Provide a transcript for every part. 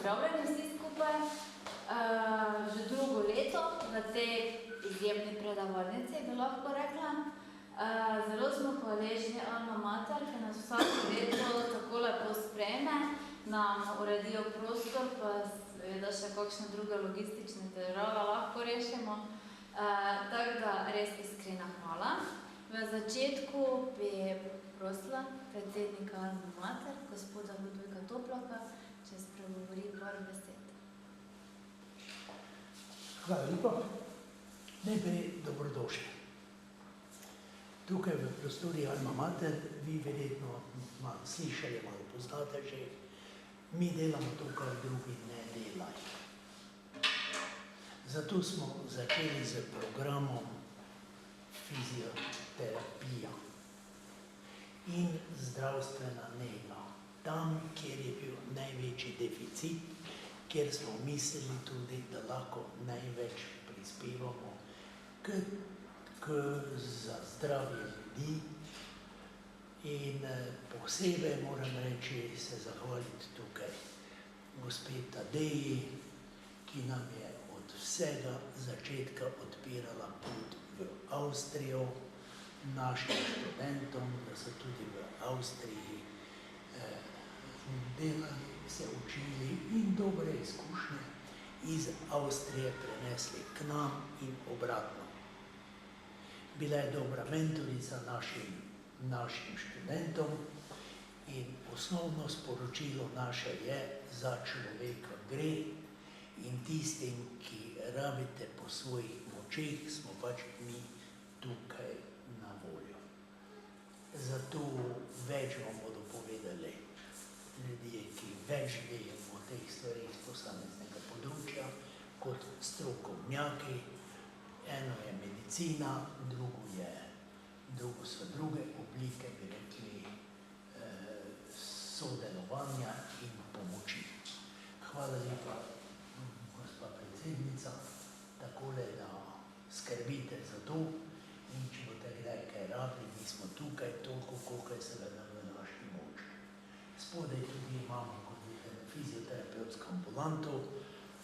pozdravljeni vsi skupaj. Že drugo leto na tej izjemni predavalnici, bi lahko rekla. Zelo smo hvaležni Alma Mater, ki nas vsako leto tako lepo sprejme, nam uredijo prostor, pa seveda še kakšne druge logistične težave lahko rešimo. Tako da res iskrena hvala. V začetku bi prosila predsednika Alma Mater, gospoda Ludvika Toplaka, če spregovori par besed. Hvala lepa. Najprej dobrodošli. Tukaj v prostori Alma Mater, vi verjetno malo slišali, malo poznate že, mi delamo to, kar drugi ne delajo. Zato smo začeli z programom fizioterapija in zdravstvena nega. Tam, kjer je bil največji deficit, kjer smo mislili tudi, da lahko največ prispevamo za zdravje ljudi. In posebej moram reči, se zahvaliti tukaj gospe Tadeji, ki nam je od vsega začetka odpirala pot v Avstrijo, našim študentom, da so tudi v Avstriji delali, se učili in dobre izkušnje iz Avstrije prenesli k nam in obratno. Bila je dobra mentorica našim študentom in osnovno sporočilo naše je, za človeka gre in tistim, ki rabite po svojih močeh, smo pač mi tukaj na voljo. Zato več vam bodo povedali ljudje, ki več vejo o teh stvarih z posameznega področja, kot strokovnjaki. Eno je medicina, drugo so druge oblike, bi rekli, sodelovanja in pomoči. Hvala lepa, gospa predsednica, takole, da skrbite za to in če boste kdaj kaj rabili, mi smo tukaj toliko, koliko je seveda v naši moči. Spodaj tudi imamo kot fizioterapevtsko ambulanto,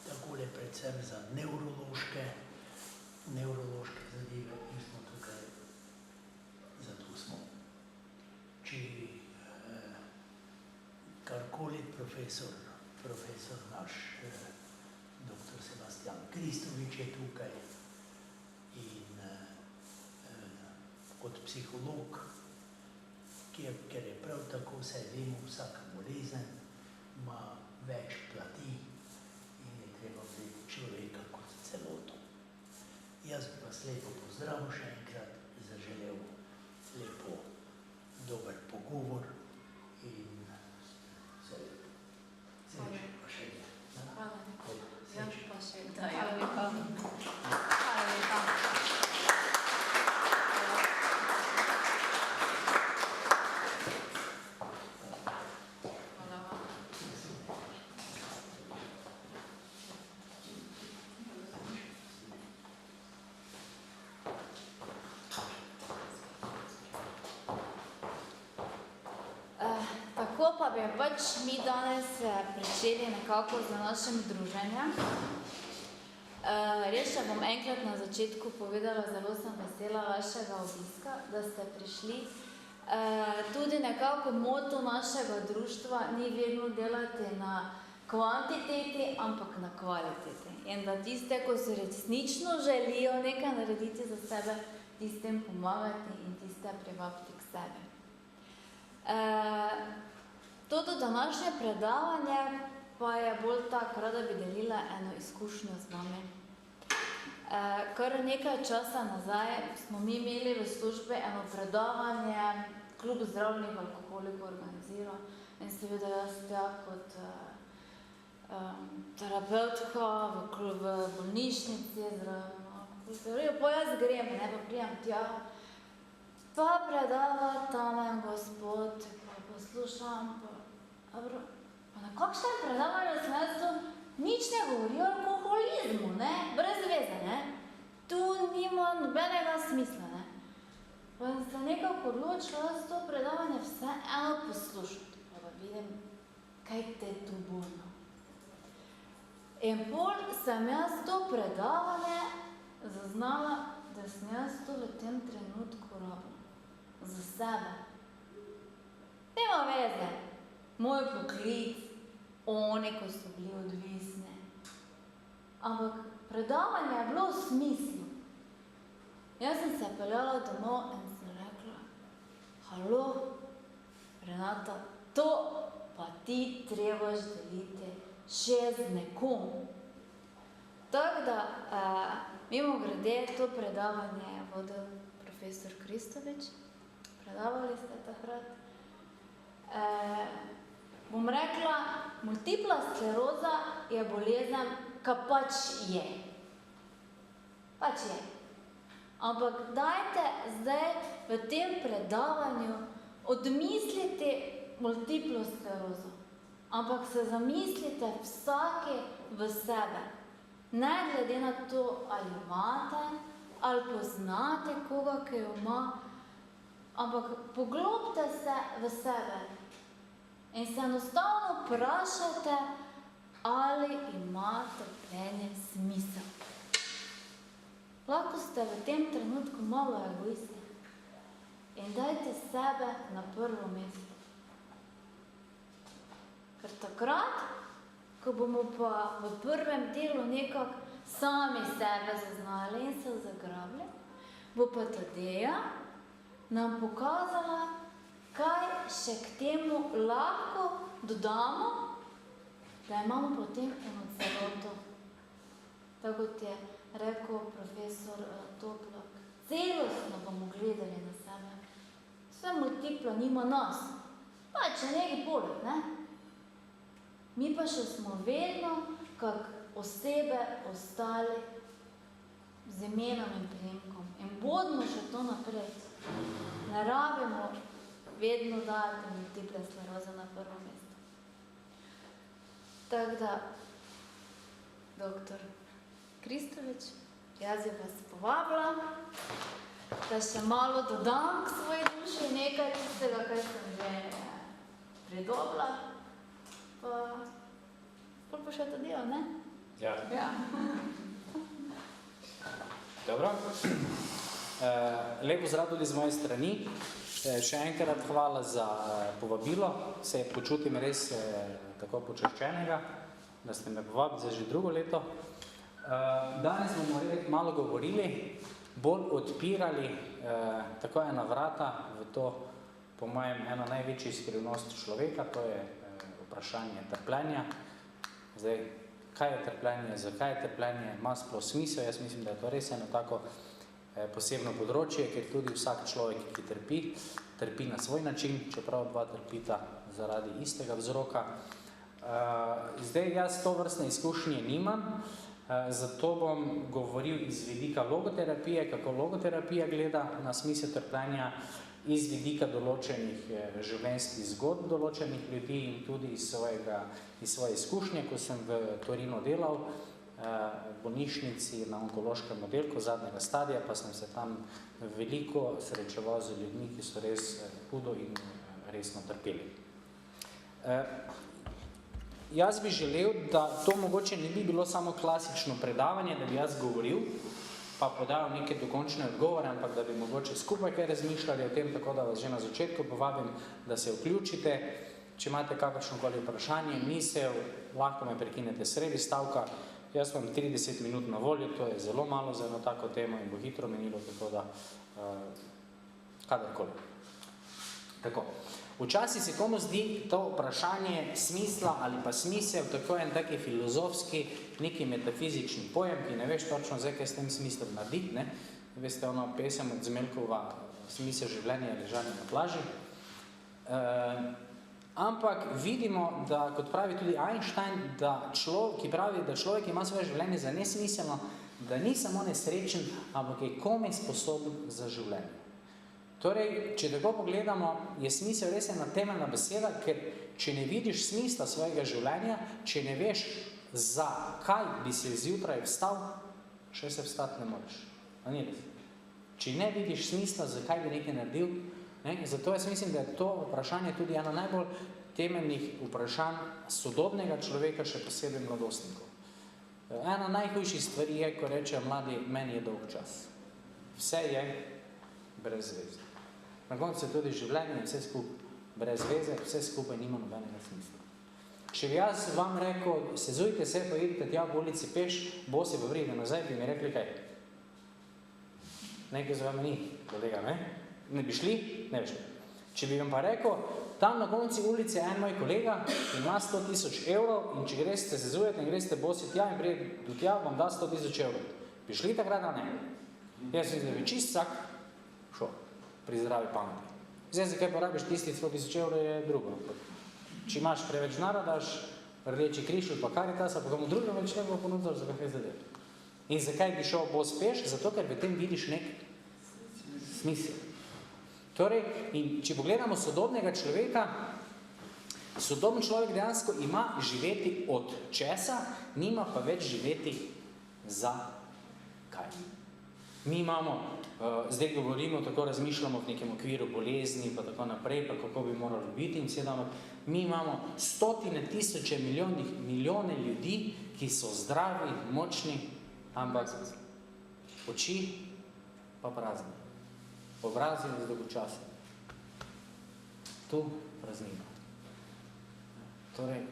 takole predvsem za nevrološke zadeve in smo tukaj, zato smo. Če karkoli profesor naš, dr. Sebastian Kristovič je tukaj in kot psiholog, ker je prav tako, saj vemo, vsaka bolezen ima več plati in je treba vzeti človeka kot celoto. Jaz bi vas lepo pozdravil še enkrat, zaželel lepo dober pogovor in vse lepo. Srečno pa še je. Hvala lepa. Srečno pa še je. Hvala lepa. Hvala lepa. Tako pa bi pač mi danes pričeli nekako z našim druženjem. Res še bom enkrat na začetku povedala, zelo sem vesela vašega obiska, da ste prišli. Tudi nekako moto našega društva ni vedno delati na kvantiteti, ampak na kvaliteti. In da tiste, ko se resnično želijo nekaj narediti za sebe, tistem pomagati in tiste privabiti k sebi. Toto današnje predavanje pa je bolj tak, rada bi delila eno izkušnjo z vami. Kar nekaj časa nazaj smo mi imeli v službi eno predavanje, Klub zdravljenih alkoholikov organiziral in seveda jaz tja kot terapeutka v bolnišnici, pa jaz grem, ne pa prijem tja, pa predava tam en gospod, pa poslušam, pa na kakšnem predavanju sem jaz to nič ne govori o alkoholizmu, ne, brez veze, ne, tu nima nobenega smisla, ne. Pa sem se nekako odločila, da to predavanje vseeno poslušati, pa vidim, kaj te tu bo, no. In pol sem jaz to predavanje zaznala, da sem jaz to v tem trenutku rabila. Za sebe. Nema veze. Moj poklic, oni, ko so bili odvisni. Ampak predavanje je bilo v smislu. Jaz sem se peljala domov in sem rekla, halo, Renata, to pa ti trebaš deliti še z nekom. Tako da, mimogrede, to predavanje je vodil profesor Kristovič. Predavali ste takrat. Bom rekla, multipla skleroza je bolezen, ka pač je. Pač je. Ampak dajte zdaj v tem predavanju odmisliti multiplo sklerozo. Ampak se zamislite vsaki v sebe. Ne glede na to, ali imate, ali poznate koga, ki jo ima, ampak poglobite se v sebe in se enostavno vprašajte, ali ima trpljenje smisel. Lahko ste v tem trenutku malo egoisti in dajte sebe na prvo mesto. Ker takrat, ko bomo pa v prvem delu nekako sami sebe zaznali in se zagrabili, bo pa Tadeja nam pokazala, kaj še k temu lahko dodamo, da imamo potem eno celoto. Tako kot je rekel profesor Toplak, celostno bomo gledali na sebe. Vse multipla nima nas, pač je nekaj poleg, ne? Mi pa še smo vedno, kak osebe ostali z imenom in priimkom. In bodimo še to naprej. Ne rabimo vedno dati multiple skleroze na prvo mesto. Tako da, doktor Kristovič, jaz je vas povabila, da še malo dodam k svoji duši nekaj tistega, kaj sem že pridobila. Pa še to delo, ne? Ja. Ja. Dobro. Lepo zdrav tudi z moje strani. Še enkrat hvala za povabilo. Se počutim res tako počaščenega, da ste me povabili za že drugo leto. Danes bomo malo govorili, bolj odpirali tako ena vrata v to, po mojem, ena največji skrivnost človeka, to je vprašanje trpljenja. Zdaj, kaj je trpljenje, zakaj je trpljenje, ima sploh smisel? Jaz mislim, da je to res eno tako posebno področje, ker tudi vsak človek, ki trpi na svoj način, čeprav dva trpita zaradi istega vzroka. Zdaj, jaz to vrstne izkušnje nimam, zato bom govoril iz vidika logoterapije, kako logoterapija gleda na smisel trpljenja, iz vidika določenih življenjskih zgodb določenih ljudi in tudi iz svoje izkušnje, ko sem v Torinu delal, v bolnišnici na onkološkem oddelku zadnjega stadija, pa sem se tam veliko srečeval z ljudmi, ki so res hudo in resno trpeli. Jaz bi želel, da to mogoče ne bi bilo samo klasično predavanje, da bi jaz govoril, pa podajal neke dokončne odgovore, ampak da bi mogoče skupaj kaj razmišljali o tem, tako da vas že na začetku povabim, da se vključite. Če imate kakršnokoli vprašanje, misel, lahko me prekinete sredi stavka. Jaz vam 30 minut na voljo, to je zelo malo za eno tako temo in bo hitro menilo, tako da kadarkoli. Tako. Včasih se komu zdi to vprašanje smisla ali pa smisel, tako en taki filozofski, neki metafizični pojem, ki ne veš točno zdaj, kaj s tem smislom narediti, ne? Veste, ono pesem od Zmelkova, smisel življenja je ležanje na plaži. Ampak vidimo, da, kot pravi tudi Einstein, ki pravi, da človek ima svoje življenje za nesmiselno, da ni samo nesrečen, ampak je komaj sposoben za življenje. Torej, če tako pogledamo, je smisel res ena temeljna beseda, ker če ne vidiš smisla svojega življenja, če ne veš, zakaj bi se zjutraj vstal, še se vstati ne moreš. Če ne vidiš smisla, zakaj bi nekaj naredil, ne? Zato jaz mislim, da je to vprašanje tudi eno najbolj temeljnih vprašanj sodobnega človeka, še posebej mladostnikov. Ena najhujših stvari je, ko rečejo mladi, meni je dolg čas. Vse je brez veze. Na koncu je tudi življenje, vse skupaj brez veze, vse skupaj nima nobenega smisla. Če bi jaz vam rekel, sezujte se, pa idite tja v ulici peš, bosi pa vride nazaj, bi mi rekli kaj? Nekaj z vami ni, kolega, ne? Ne bi šli? Ne bi šli. Če bi vam pa rekel, tam na konci ulice je en moj kolega, ima 100.000 evrov in če greste sezujete in greste bosi tja in prije do tja, vam da 100.000 evrov. Bi šli takrat, a ne? Jaz mislim, da bi čist vsak šel pri zdravi pameti. Zdaj, zakaj porabiš tisti 100.000 evrov, je drugo. Če imaš preveč denarja, daš Rdeči križ pa Karitasa, pa komu drugemu več ne bo ponudil za kakve zadeve. In zakaj bi šel bos peš? Zato, ker v tem vidiš nek smisel. Torej, in če pogledamo sodobnega človeka, sodobni človek dejansko ima živeti od česa, nima pa več živeti za kaj. Mi imamo, zdaj govorimo, tako razmišljamo v nekem okviru bolezni, pa tako naprej, pa kako bi moralo biti in sedamo. Mi imamo stotine, tisoče, milijone ljudi, ki so zdravi, močni, ampak oči pa prazni. Obrazi je dolgočasen. Tu praznina. Torej,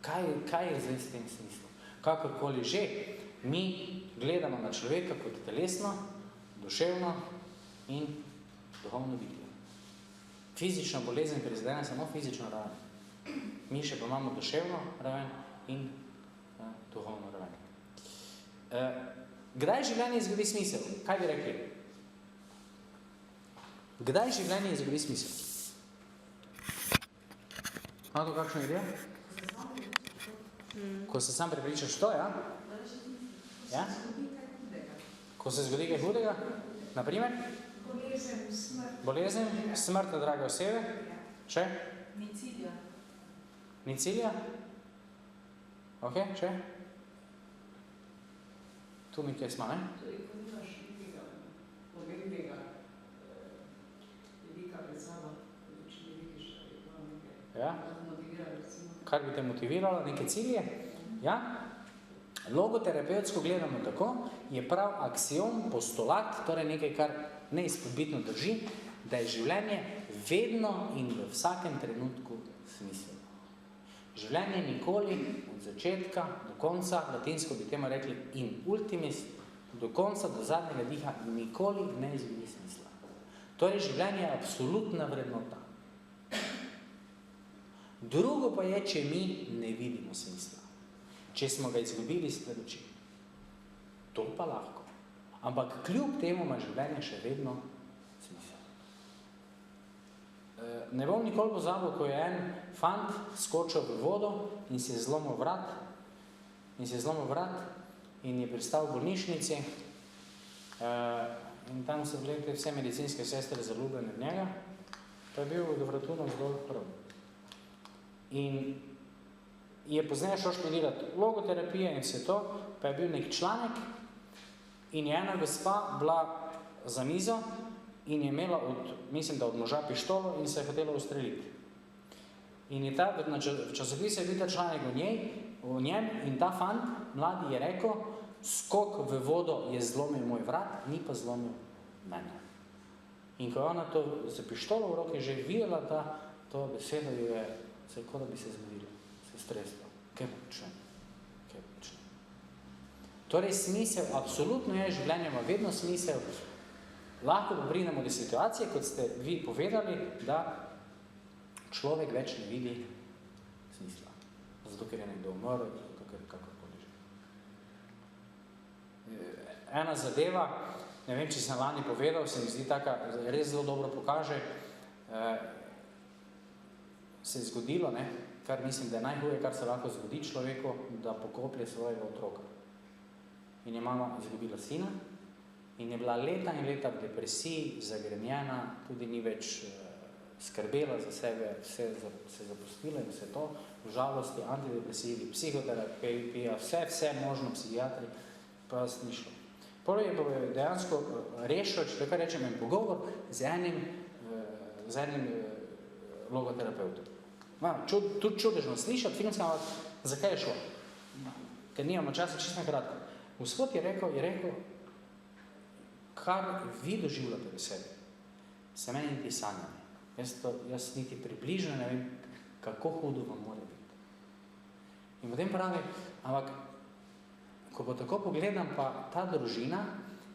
kaj je zdaj s tem smislom? Kakorkoli že, mi gledamo na človeka kot telesno, duševno in duhovno bitje. Fizična bolezen prizadene samo fizično raven. Mi še pa imamo duševno raven in duhovno raven. Kdaj življenje izgubi smisel? Kaj bi rekli? Kdaj življenje izgubi smisel? Ima to kakšno idejo? Ko se sam prepričaš to, ja? Ja? Ko se zgodi kaj hudega? Naprimer? Bolezen, smrt od drage osebe. Še? Ni cilja? Ok, še? Tu mi kaj smo, ne? Ja? Kar bi te motiviralo, neke cilje? Ja? Logoterapevtsko gledamo tako, je prav aksiom, postulat, torej nekaj, kar neizpodbitno drži, da je življenje vedno in v vsakem trenutku smiselno. Življenje nikoli od začetka do konca, latinsko bi temu rekli in ultimis, do konca, do zadnjega diha, nikoli ne izgubi smisla. Torej, življenje je absolutna vrednota. Drugo pa je, če mi ne vidimo smisla. Če smo ga izgubili izpred oči. To pa lahko. Ampak kljub temu ima življenje še vedno smisel. Ne bom nikoli pozabil, ko je en fant skočil v vodo in si je zlomil vrat in je pristal v bolnišnici in tam so bile vse medicinske sestre zaljubljene v njega, pa je bil do vratu navzdol prv. In je pozneje šel študirati logoterapije in vse to, pa je bil nek članek in je ena gospa bila za mizo in je imela mislim, da od moža pištolo in se je hotela ustreliti. In je v časopisu je bil ta članek o njem in ta fant, mladi, je rekel, skok v vodo je zlomil moj vrat, ni pa zlomil mene. In ko je ona to za pištolo v roke že videla, to besedo jo je, se kot da bi se zgodilo, se streslo. Kaj počne? Torej, smisel, absolutno je, življenje ima vedno smisel. Lahko pa pridemo do situacije, kot ste vi povedali, da človek več ne vidi smisla. Zato, ker je nekdo umrl, kakorkoli že. Ena zadeva, ne vem, če sem lani povedal, se mi zdi taka, res zelo dobro pokaže, se je zgodilo, kar mislim, da je najhuje, kar se lahko zgodi človeku, da pokoplje svojega otroka. In je mama izgubila sina in je bila leta in leta v depresiji, zagremljena, tudi ni več skrbela za sebe, se zapustila in vse to, v žalosti, antidepresivi, psihoterapija, vse možno, psihiatri, pa ni šlo. Prvo je dejansko rešil, če tako rečem, en pogovor z enim logoterapeutom. Tudi čudežno slišati, filmska, zakaj je šlo? ker nimamo časa, čisto na kratko. Gospod je rekel, kar vi doživljate v sebi, se meni niti sanja. Jaz niti približno ne vem, kako hudo vam mora biti. In potem pravi, ampak, ko bo tako pogledam, pa ta družina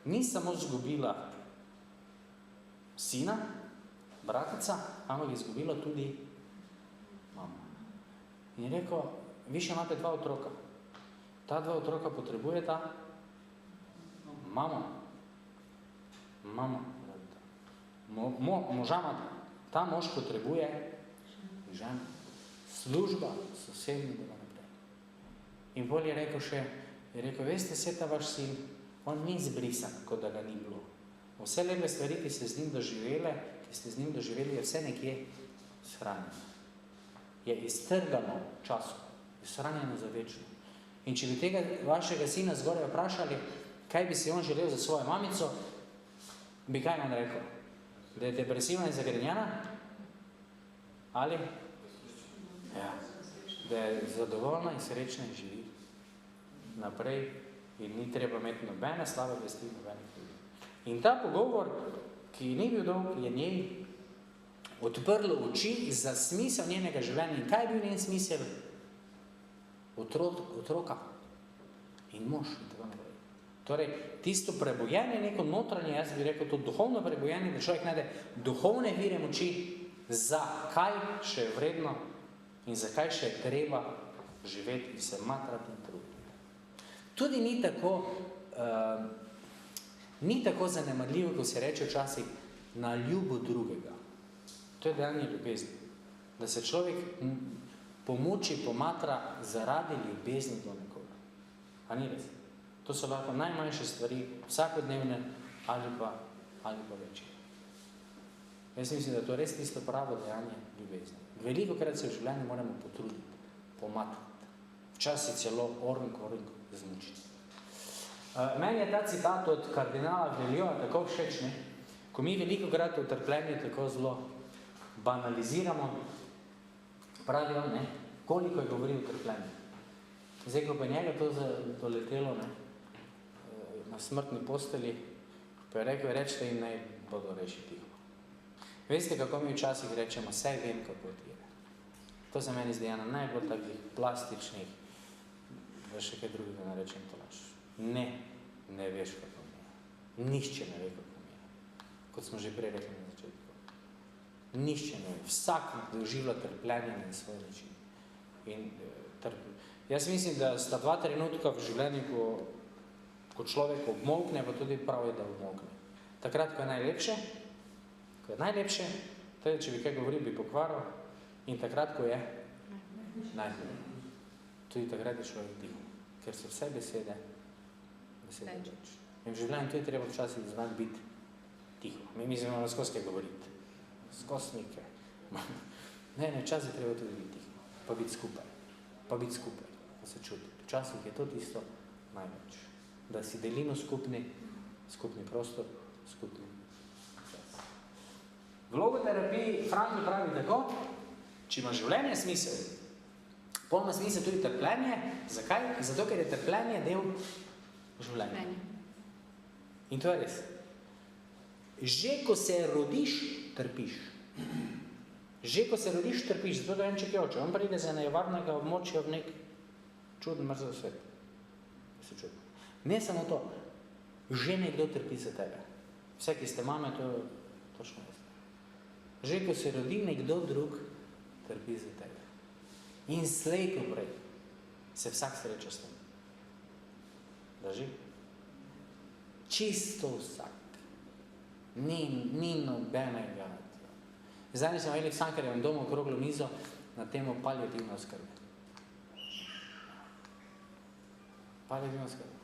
ni samo izgubila sina, bratica, ampak je izgubila tudi mamo. In je rekel, vi še imate 2 otroka. Ta 2 otroka potrebujeta mamo. Moža imate. Ta mož potrebuje ženo. Služba, sosednji, da naprej. In bolj je rekel, veste, vse ta vaš sin, on ni zbrisan, kot da ga ni bilo. Vse lepe stvari, ki ste z njim doživeli, je vse nekje shranjeno. Je iztrgano času, je shranjeno za večno. In če bi tega vašega sina zgoraj vprašali, kaj bi si on želel za svojo mamico, bi kaj on rekel? Da je depresivna in zagrenjena? Ali? Ja. Da je zadovoljna in srečna in živi naprej in ni treba imeti nobene slabe vesti, nobenih ljudi. In ta pogovor, ki ni bil dolg, je njej odprlo oči za smisel njenega življenja. In kaj je bil njen smisel? Otroka in mož in tako naprej. Torej, tisto prebojenje, neko notranje, jaz bi rekel, to duhovno prebojenje, da človek najde duhovne vire moči, zakaj še je vredno in zakaj še je treba živeti in se matrati in truditi. Tudi ni tako zanemarljivo, ko se reče včasih na ljubo drugega. To je dejanje ljubezni. Da se človek pomuči, pomatra zaradi ljubezni do nekoga. A ni res? To so lahko najmanjše stvari, vsakodnevne ali pa večje. Jaz mislim, da je to res tisto pravo dejanje ljubezni. Veliko krat se v življenju moramo potruditi, pomatrati. Včasih celo ornko zmučiti. Meni je ta citat od kardinala Velioja tako všeč, ne? Ko mi veliko krat v trpljenju tako zelo banaliziramo, pravijo, ne, koliko je govoril o trpljenju. Zdaj, ko pa njega to doletelo, ne, na smrtni posteli, pa je rekel, rečete in naj bodo reči tiho. Veste, kako mi včasih rečemo, saj vem, kako ti je. To se meni zdi ena najbolj takih plastičnih, da še kaj drugega ne rečem to laž. Ne veš, kako mi je. Nihče ne ve, kako mi je. Kot smo že prej rekli na začetku. Nihče ne ve. Vsak doživlja trpljenje na svoj način. In jaz mislim, da sta 2 trenutka v življenju, ko človek obmolkne, pa tudi prav je, da obmolkne. Takrat, ko je najlepše, tudi če bi kaj govoril, bi pokvaril, in takrat, ko je najbolj. Tudi takrat je človek tiho, ker so vse besede več. In v življenju tudi treba včasih znati biti tiho. Mi mislimo na skozi kaj govoriti. Skozi nekaj. Ne, včasih treba tudi biti tiho. Pa biti skupaj. Da se čuti. Včasih je to tisto največ. Da si delimo skupni prostor, skupni čas. V logoterapiji Frankl pravi tako, če ima življenje smisel, polno smisel tudi trpljenje. Zakaj? Zato, ker je trpljenje del življenja. In to je res. Že ko se rodiš, trpiš. Zato da enček je oče. On pride za nevarnega območja v nek čuden mrzel svet. Se čudi. Ne samo to, že nekdo trpi za tebe. Vse, ki ste mame, to točno veste. Že ko se rodi, nekdo drug trpi za tebe. In slej ko prej se vsak sreča s tem. Drži? Čisto vsak. Ni nobenega. Zdaj smo imeli v Cankarjevem domu okroglo mizo na temo paliativne oskrbe. Paliativna oskrba.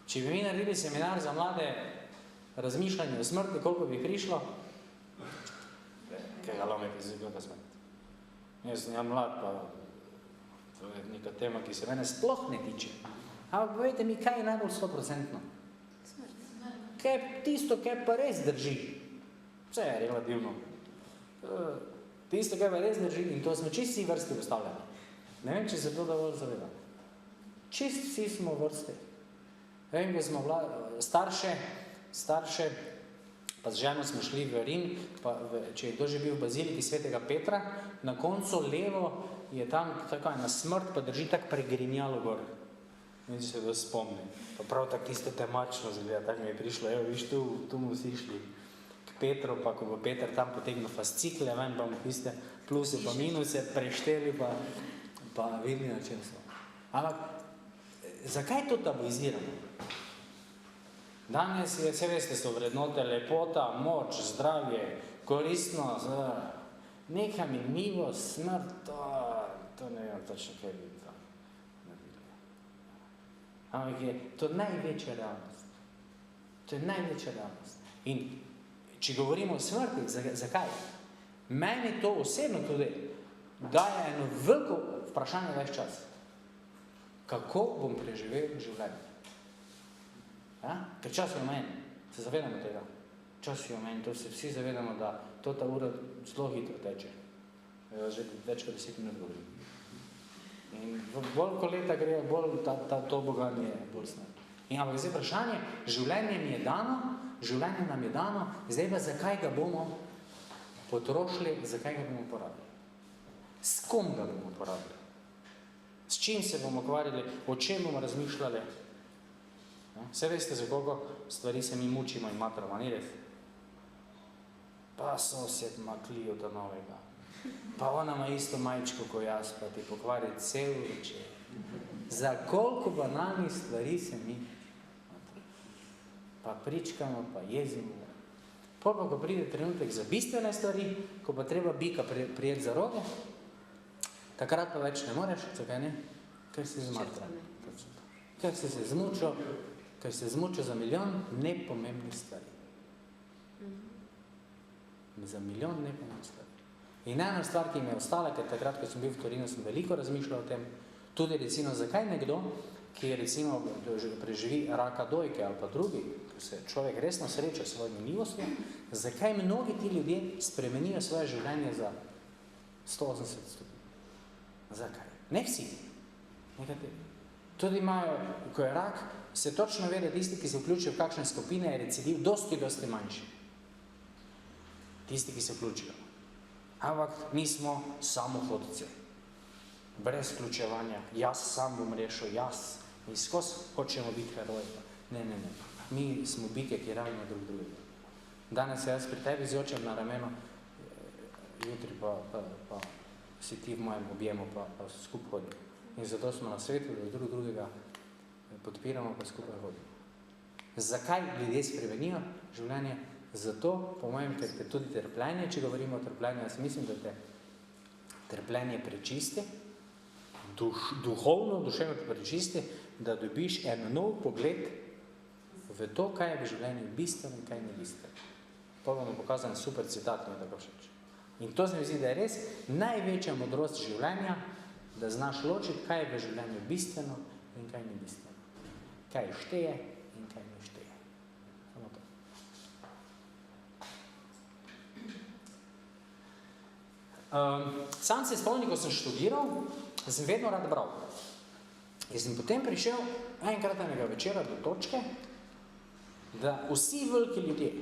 Če bi mi naredili seminar za mlade razmišljanje o smrti, koliko bi prišlo, kaj ga lome, ki se zgodila smrt. Jaz sem mlad, pa to je neka tema, ki se mene sploh ne tiče. Ampak povejte mi, kaj je najbolj 100%? Kaj je tisto, kaj pa res drži? Vse je relativno. Tisto, kaj pa res drži, in to smo čisti vrsti postavljeni. Ne vem, če se to dovolj zaveda. Čist vsi smo v vrsti. Vem, ko smo starše, pa z ženo smo šli v Rim, pa če je kdo že bil v baziliki svetega Petra, na koncu levo je tam tako ena smrt, pa drži tako pregrinjalo gor. In se to spomni. Pa prav tako tisto temačno zgleda, tako mi je prišlo, evo, viš, tu mu vsi šli k Petru, pa ko bo Peter tam potegnil fascikle, ven pa mu tiste pluse pa minuse prešteli, pa videli, na čem smo. Ampak, zakaj to tabuiziramo? Danes je, vse veste, so vrednote lepota, moč, zdravje, koristnost, neka minljivost, smrt, to ne vem točno, kaj bi to naredili. Ampak je to največja realnost. To je največja realnost. In če govorimo o smrti, zakaj? Meni to osebno tudi daje eno veliko vprašanje več čas. Kako bom preživel življenje? Ker čas je omejen, se zavedamo tega. Čas je omejen, to se vsi zavedamo, da ta ura zelo hitro teče. Že več kot 10 minut govorim. In bolj ko leta gre, bolj to boganje je bolj smrt. In ampak zdaj vprašanje, življenje nam je dano, zdaj pa zakaj ga bomo potrošili, zakaj ga bomo porabili? S kom ga bomo porabili? S čim se bomo ukvarjali, o čem bomo razmišljali? Vse veste, za koliko stvari se mi mučimo in matramo, ni res? Pa sosed ima Clio do novega. Pa ona ima isto majčko kot jaz, pa ti pokvari cel večer. Za koliko banalnih stvari se mi pa pričkamo, pa jezimo. Pa ko pride trenutek za bistvene stvari, ko pa treba bika prijeti za rogo, takrat pa več ne moreš, zakaj ne? Ker si zmatran. Ker si se zmučil za milijon nepomembnih stvari. Za milijon nepomembnih stvari. In ena stvar, ki mi je ostala, ker takrat, ko sem bil v Torinu, sem veliko razmišljal o tem, tudi recimo, zakaj nekdo, ki recimo preživi raka dojke ali pa drugi, ko se človek resno sreča s svojim minljivostjo, zakaj mnogi ti ljudje spremenijo svoje življenje za 180 stopinj? Zakaj? Ne vsi. Nekateri. Tudi imajo, ko je rak, se točno ve, da tisti, ki se vključijo v kakšne skupine, je recidiv dosti manjši. Tisti, ki se vključijo. Ampak mi smo samohodci. Brez vključevanja. Jaz sam bom rešil, jaz. Mi skozi hočemo biti heroji. Ne. Mi smo bike, ki ravno drug drugega. Danes se jaz pri tebi zjočem na rameno, jutri pa si ti v mojem objemu, pa skupaj hodimo. In zato smo na svetu, da drug drugega podpiramo, pa skupaj hodimo. Zakaj ljudje spremenijo življenje? Zato, po mojem, ker te tudi trpljenje, če govorimo o trpljenju, jaz mislim, da te trpljenje prečisti, duhovno, duševno te prečisti, da dobiš en nov pogled v to, kaj je v življenju bistveno in kaj ni bistveno. Pa bomo pokazali super citat, mi je tako všeč. In to se mi zdi, da je res največja modrost življenja, da znaš ločiti, kaj je v življenju bistveno in kaj ni bistveno. Kaj šteje in kaj ne šteje. Samo to. Sam se spomnim, ko sem študiral, sem vedno rad bral. In sem potem prišel enkrat enega večera do točke, da vsi veliki ljudje,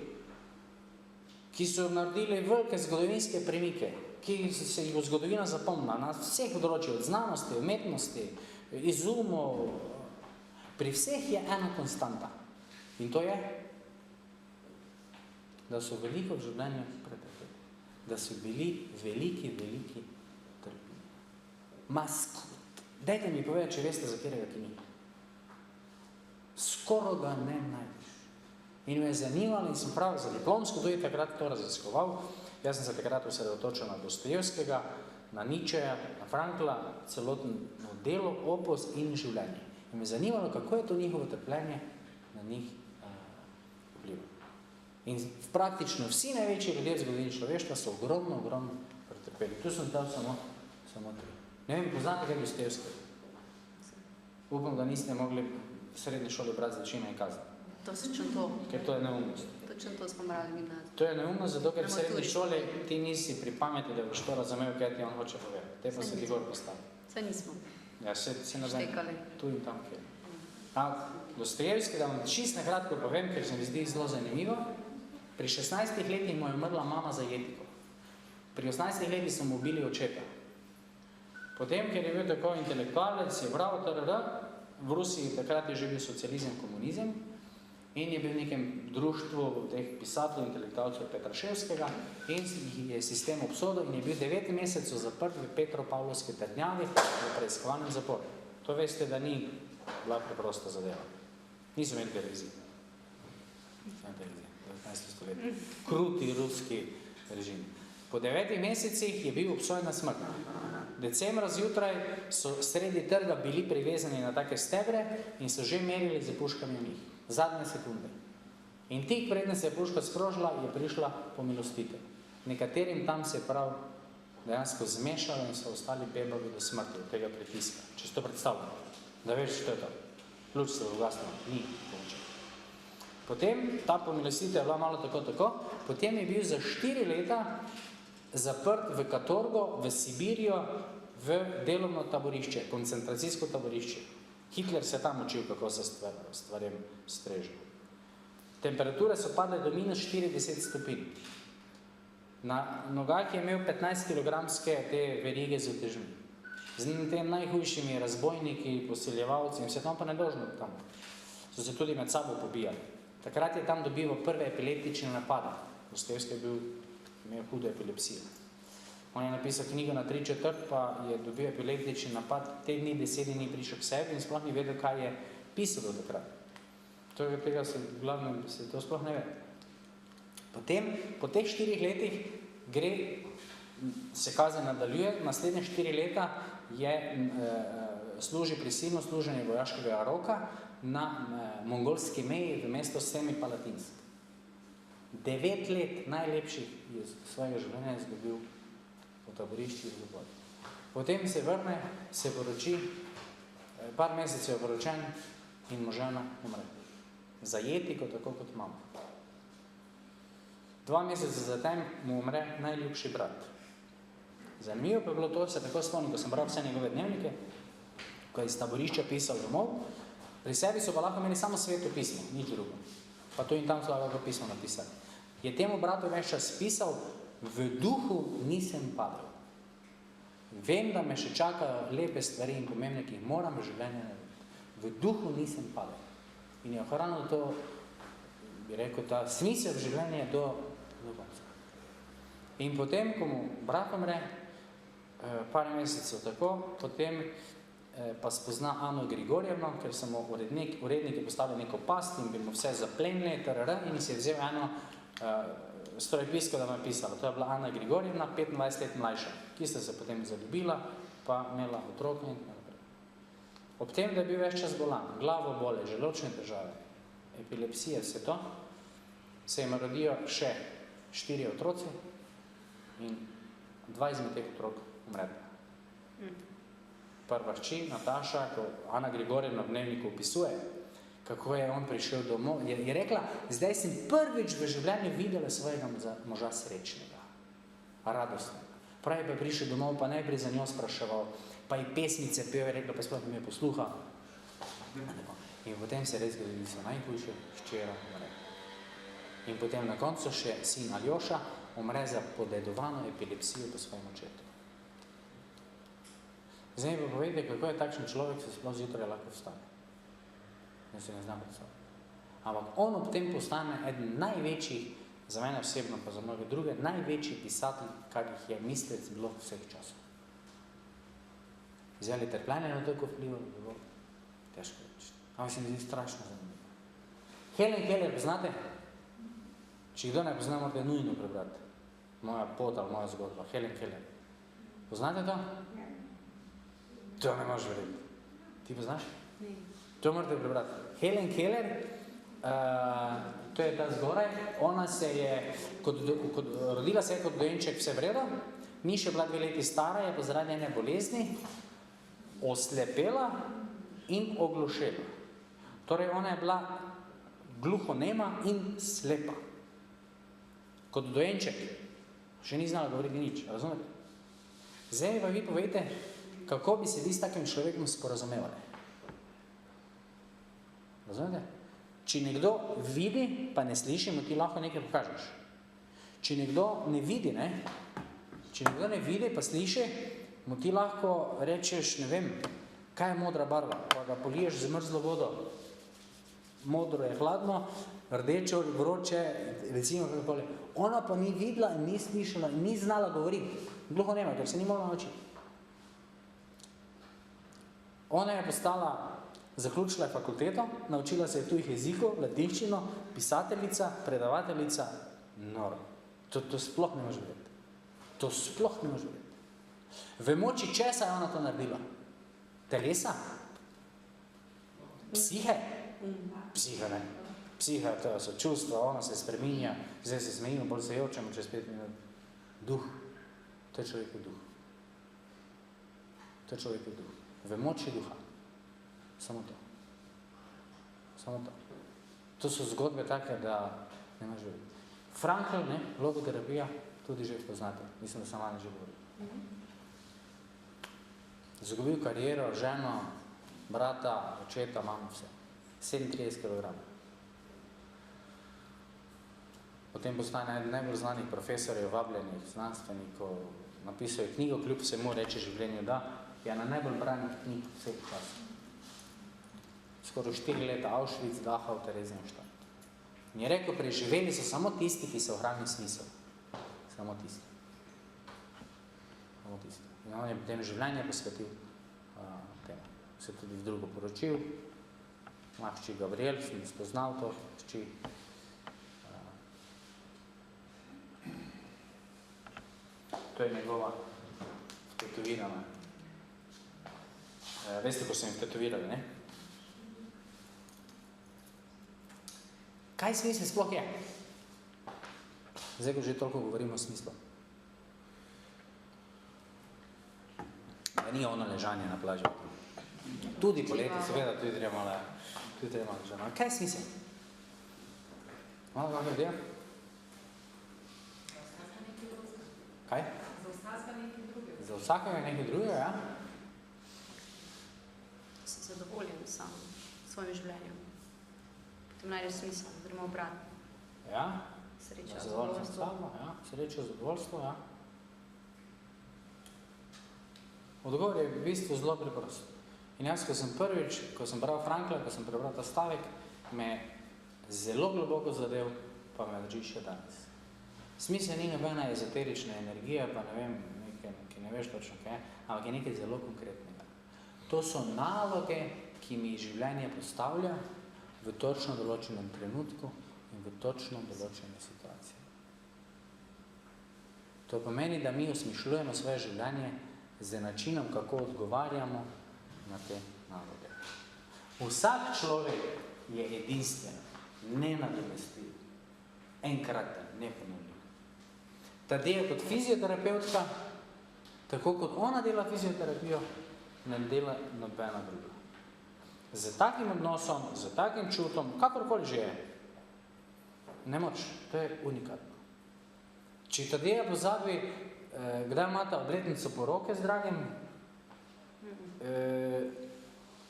ki so naredili velike zgodovinske premike, ki se jih v zgodovina zapomna na vseh področjih, od znanosti, umetnosti, izumov, pri vseh je ena konstanta. In to je, da so veliko v življenju pretrpeli. Da so bili veliki trpeli. Dajte mi povedati, če veste, za katerega ki ni. Skoro ga ne najdeš. In me je zanimalo in sem prav za diplomsko tudi takrat to raziskoval. Jaz sem se takrat osredotočil na Dostojevskega, na Nietzscheja, na Frankla, celotno delo, opus in življenje. In me je zanimalo, kako je to njihovo trpljenje na njih vplivalo. In praktično vsi največji ljudje v zgodovini človeštva so ogromno pretrpeli. Tu sem dal samo 3. Ne vem, poznate kaj Dostojevskega? Upam, da niste mogli v srednji šoli brati Zločina in kazni. Točno to. Ker to je neumnost. Točno to smo brali gimnaziji. To je neumnost, zato ker v srednji šoli ti nisi pri pameti, da boš to razumel, kaj ti on hoče povedati. Te pa se ti gor postavi. Sve nismo. Ja, se ne vem, Štekali. tu in tam kjer. Dostojevski, da vam čisto nakratko povem, ker se mi zdi zelo zanimivo. Pri 16 letih mu je umrla mama za jetiko. Pri 18 letih so mu ubili očeta. Potem, ker je bil tako intelektualec, je bral v Rusiji takrat je že bil socializem, komunizem in je bil v nekem društvu teh pisateljev, intelektualcev Petraševskega in je sistem obsodil in je bil 9 mesecev zaprt v Petropavlovski trdnjavi v preiskovanem zaporu. To veste, da ni bila preprosta zadeva. Niso imeli televizije. V 19. stoletju. Kruti ruski režim. Po 9 mesecih je bil obsojen na smrt. Decembra zjutraj so sredi trga bili privezani na take stebre in so že merili z puškami v njih. Zadnje sekunde. In tik predne se je puška sprožila, je prišla pomilostitev. Nekaterim tam se je prav dejansko zmešalo in so ostali bebavi do smrti od tega pritiska. Če si to predstavljamo, da veš, što je to. Luč se ugasnila, ni pomoče. Potem, ta pomilostitev je bila malo tako, potem je bil za 4 leta zaprt v Katorgo, v Sibirijo, v delovno taborišče, koncentracijsko taborišče. Hitler se tam učil, kako se stvarem streže. Temperature so padle do -40 stopinj. Na nogah je imel 15 kilogramske te verige z utežmi. Z tem najhujšimi razbojniki, posiljevalci in vse tam pa nedožno tam. So se tudi med sabo pobijali. Takrat je tam dobival prve epileptične napade. Dostojevski je imel hudo epilepsijo. On je napisal knjigo na 3/4, pa je dobil epileptični napad, 10 dni ni prišel k sebi in sploh ni vedel, kaj je pisal do takrat. Tega se glavno se to sploh ne ve. Potem, po teh 4 letih se kazen nadaljuje, naslednje 4 leta služi prisilno služenje vojaškega roka na mongolski meji v mesto Semipalatinsk. 9 let najlepših iz svojega življenja izgubil v taborišču in zaporu. Potem se vrne, se poroči, par mesecev je poročen in mu žena umre. Zajeti kot tako kot mama. 2 meseca zatem mu umre najljubši brat. Zanimivo pa je bilo to, se tako spomnim, ko sem bral vse njegove dnevnike, ko je iz taborišča pisal domov, pri sebi so pa lahko imeli samo sveto pismo, nič drugo. Pa to in tam so lahko pismo napisali. Je temu bratu več čas pisal, v duhu nisem padel. Vem, da me še čakajo lepe stvari in pomembne, ki jih moram v življenju narediti. V duhu nisem padel. In je ohranil to, bi rekel, ta smisel v življenju do konca. In potem, ko mu brat umre, par mesecev tako, potem pa spozna Ano Grigorjevno, ker so mu uredniki postavili neko past in bi mu vse zaplenili, in si je vzel eno strojpisko, da mu je pisala. To je bila Ana Grigorjevna, 25 let mlajša, ki sta se potem zaljubila, pa imela otroka in tako naprej. Ob tem, da je bil več čas bolan, glavo bole, želočne težave, epilepsije, vse to, se jim rodijo še 4 otroci in 2 izmed teh otrok umreta. Prva hči, Nataša, ko Ana Grigorjevna v dnevniku opisuje, kako je on prišel domov, je rekla, zdaj sem prvič v življenju videla svojega moža srečnega, radostnega. Pravi pa je prišel domov, pa najprej za njo spraševal, pa je pesmice pel, je rekla, pa sploh ne posluha. In potem se res zgodili so najhujše, hčera umre. In potem na koncu še sin Aljoša umre za podedovano epilepsijo po svojem očetu. Zdaj pa povedite, kako je takšen človek se sploh zjutraj lahko vstane. Ja se ne znam predstavljati. Ampak on ob tem postane eden največjih, za mene osebno, pa za mnoge druge, največji pisatelj, kar jih je mislec bilo vseh časov. Zdaj ali trpljenje na to vpliva, bilo težko reči. Ampak se mi zdi strašno zanimivo. Helen Keller, poznate? Če kdo ne pozna, morate nujno prebrati. Moja pot ali moja zgodba. Helen Keller. Poznate to? To ne možeš verjeti. Ti poznaš? To morate prebrati. Helen Keller, to je ta zgoraj, ona se je, rodila se je kot dojenček vse v redu, ni še bila 2 leti stara, je pa zaradi ene bolezni oslepela in oglušela. Torej, ona je bila gluhonema in slepa. Kot dojenček. Še ni znala govoriti nič, razumete? Zdaj pa vi povejte, kako bi se vi s takim človekom sporazumevali. Razumete? Če nekdo vidi, pa ne sliši, mu ti lahko nekaj pokažeš. Če nekdo ne vidi, pa sliši, mu ti lahko rečeš, ne vem, kaj je modra barva, pa ga poliješ z mrzlo vodo. Modro je hladno, rdečo, vroče, recimo kakokoli. Ona pa ni videla in ni slišala in ni znala govoriti. Gluho nema, ker se ni mogla naučiti. Ona je zaključila fakulteto, naučila se je tujih jezikov, latinščino, pisateljica, predavateljica, noro. To sploh ne može vedeti. To sploh ne može vedeti. Vemo, česa je ona to naredila? Telesa? Psihe? Psihe, ne. Psihe, to so čustva, ona se spreminja, zdaj se smejimo, bolj se jočemo čez 5 minut. Duh. To je človekov duh. To je človekov duh. Vemoči duha. Samo to. Samo to. To so zgodbe take, da ne može vedeti. Frankl, ne, logoterapija, tudi že poznate. Mislim, da sem malo že govoril. Zagobil kariero, ženo, brata, očeta, mamo, vse. 37 kg. Potem postane najbolj znanih profesorjev, vabljenih, znanstvenikov, napisal je knjigo, kljub vsemu reče življenju, da je na najbolj branih knjig vseh časov. Skoraj 4 leta Auschwitz, Dachau, Theresienstadt. In je rekel, preživeli so samo tisti, ki so ohranili smisel. Samo tisti. Samo tisti. In on je potem življenje posvetil temu. Se tudi v drugo poročil. Hči Gabriel, sem spoznal to, hči. To je njegova vtetovirana. Veste, ko so jim vtetovirali, ne? Kaj smisel sploh je? Zdaj, ko že toliko govorimo o smislu. Da ni ono ležanje na plaži. Tudi poleti, seveda, tudi treba malo ležanje. Kaj je smisel? Malo kako ljudje? Kaj? Za vsakega nekaj drugega, ja? Si zadovoljen sam s svojim življenjem. Potem najdeš smisel, oziroma obratno. Ja? Sreča, zadovoljstvo. Ja, sreča, zadovoljstvo, ja. Odgovor je v bistvu zelo preprost. In jaz, ko sem prvič, ko sem bral Frankla, ko sem prebral ta stavek, me zelo globoko zadev, pa me drži še danes. Smisel ni nobena ezoterična energija, pa ne vem, ki ne veš točno kaj, ampak je nekaj zelo konkretnega. To so naloge, ki mi življenje postavlja v točno določenem trenutku in v točno določene situacije. To pomeni, da mi osmišljujemo svoje življenje z načinom, kako odgovarjamo na te naloge. Vsak človek je edinstven, nenadomestljiv, enkraten, neponovljiv. Tadeja kot fizioterapeutka, tako kot ona dela fizioterapijo, ne dela nobena druga. Z takim odnosom, z takim čutom, kakorkoli že je, ne moč, to je unikatno. Če Tadeja pozabi, kdaj imate obletnico poroke z dragim,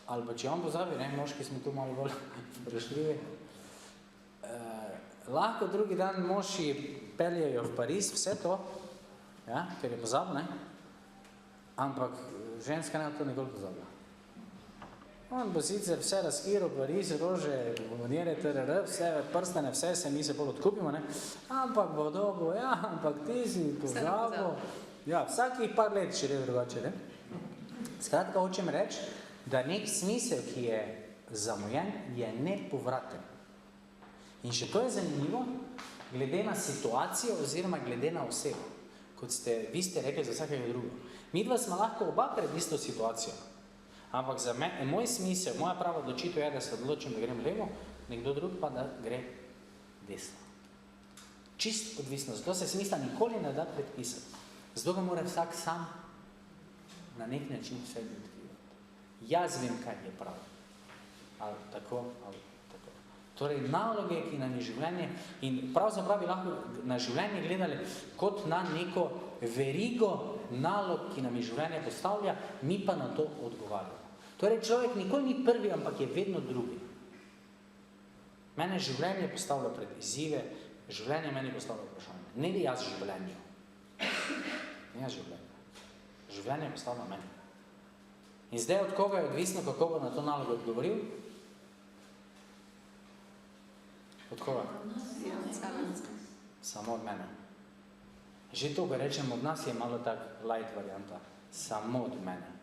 ali pa če on pozabi, ne, moški smo tu malo bolj vprašljivi, lahko drugi dan moši peljejo v Pariz, vse to, ja, ker je pozabil, ne, ampak ženska ne to nikoli pozabila. On bo sicer vse razkiral, Pariz, rože, bombonjere, vse prstane, vse se mi se bolj odkupimo, ne? Ampak bo dobo, ja, ampak ti si pozabil. Ja, vsakih par let še je drugače, ne? Skratka, hočem reči, da nek smisel, ki je zamujen, je nepovraten. In še to je zanimivo, glede na situacijo oziroma glede na osebo. Kot vi ste rekli za vsakega drugo. Midva smo lahko oba pred isto situacijo. Ampak za moj smisel, moja prava odločitev je, da se odločim, da grem levo, nekdo drug pa, da gre desno. Čist odvisno. Zato se smisla nikoli ne da predpisati. Zato ga mora vsak sam na nek način vse identifikati. Jaz vem, kaj je prav. Ali tako, ali tako. Torej, naloge, ki nam je življenje, in pravzaprav bi lahko na življenje gledali kot na neko verigo nalog, ki nam je življenje postavlja, mi pa na to odgovarjamo. Torej, človek nikoli ni prvi, ampak je vedno drugi. Mene življenje postavlja pred izzive, življenje meni postavlja vprašanje. Ne bi jaz življenju. Ne jaz življenju. Življenje postavlja meni. In zdaj od koga je odvisno, kako bo na to nalogo odgovoril? Od koga? Samo od mene. Že to, ko rečem, od nas je malo tak light varianta. Samo od mene.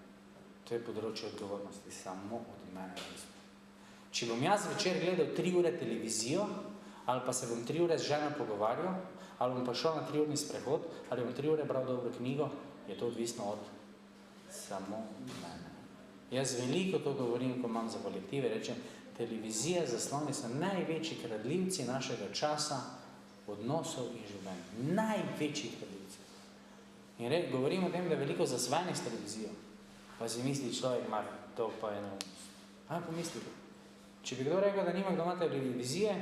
To je področje odgovornosti. Samo od mene. Če bom jaz večer gledal 3 ure televizijo, ali pa se bom 3 ure z ženo pogovarjal, ali bom pa šel na 3-urni sprehod, ali bom 3 ure bral dobro knjigo, je to odvisno od samo mene. Jaz veliko to govorim, ko imam za kolektive, rečem, televizija, zasloni so največji kradljivci našega časa, odnosov in življenja. Največji kradljivci. In govorim o tem, da je veliko zasvajanih s televizijo. Pa si misli človek, mar, to pa je neumnost. Aj, pomislite. Če bi kdo rekel, da nima doma televizije,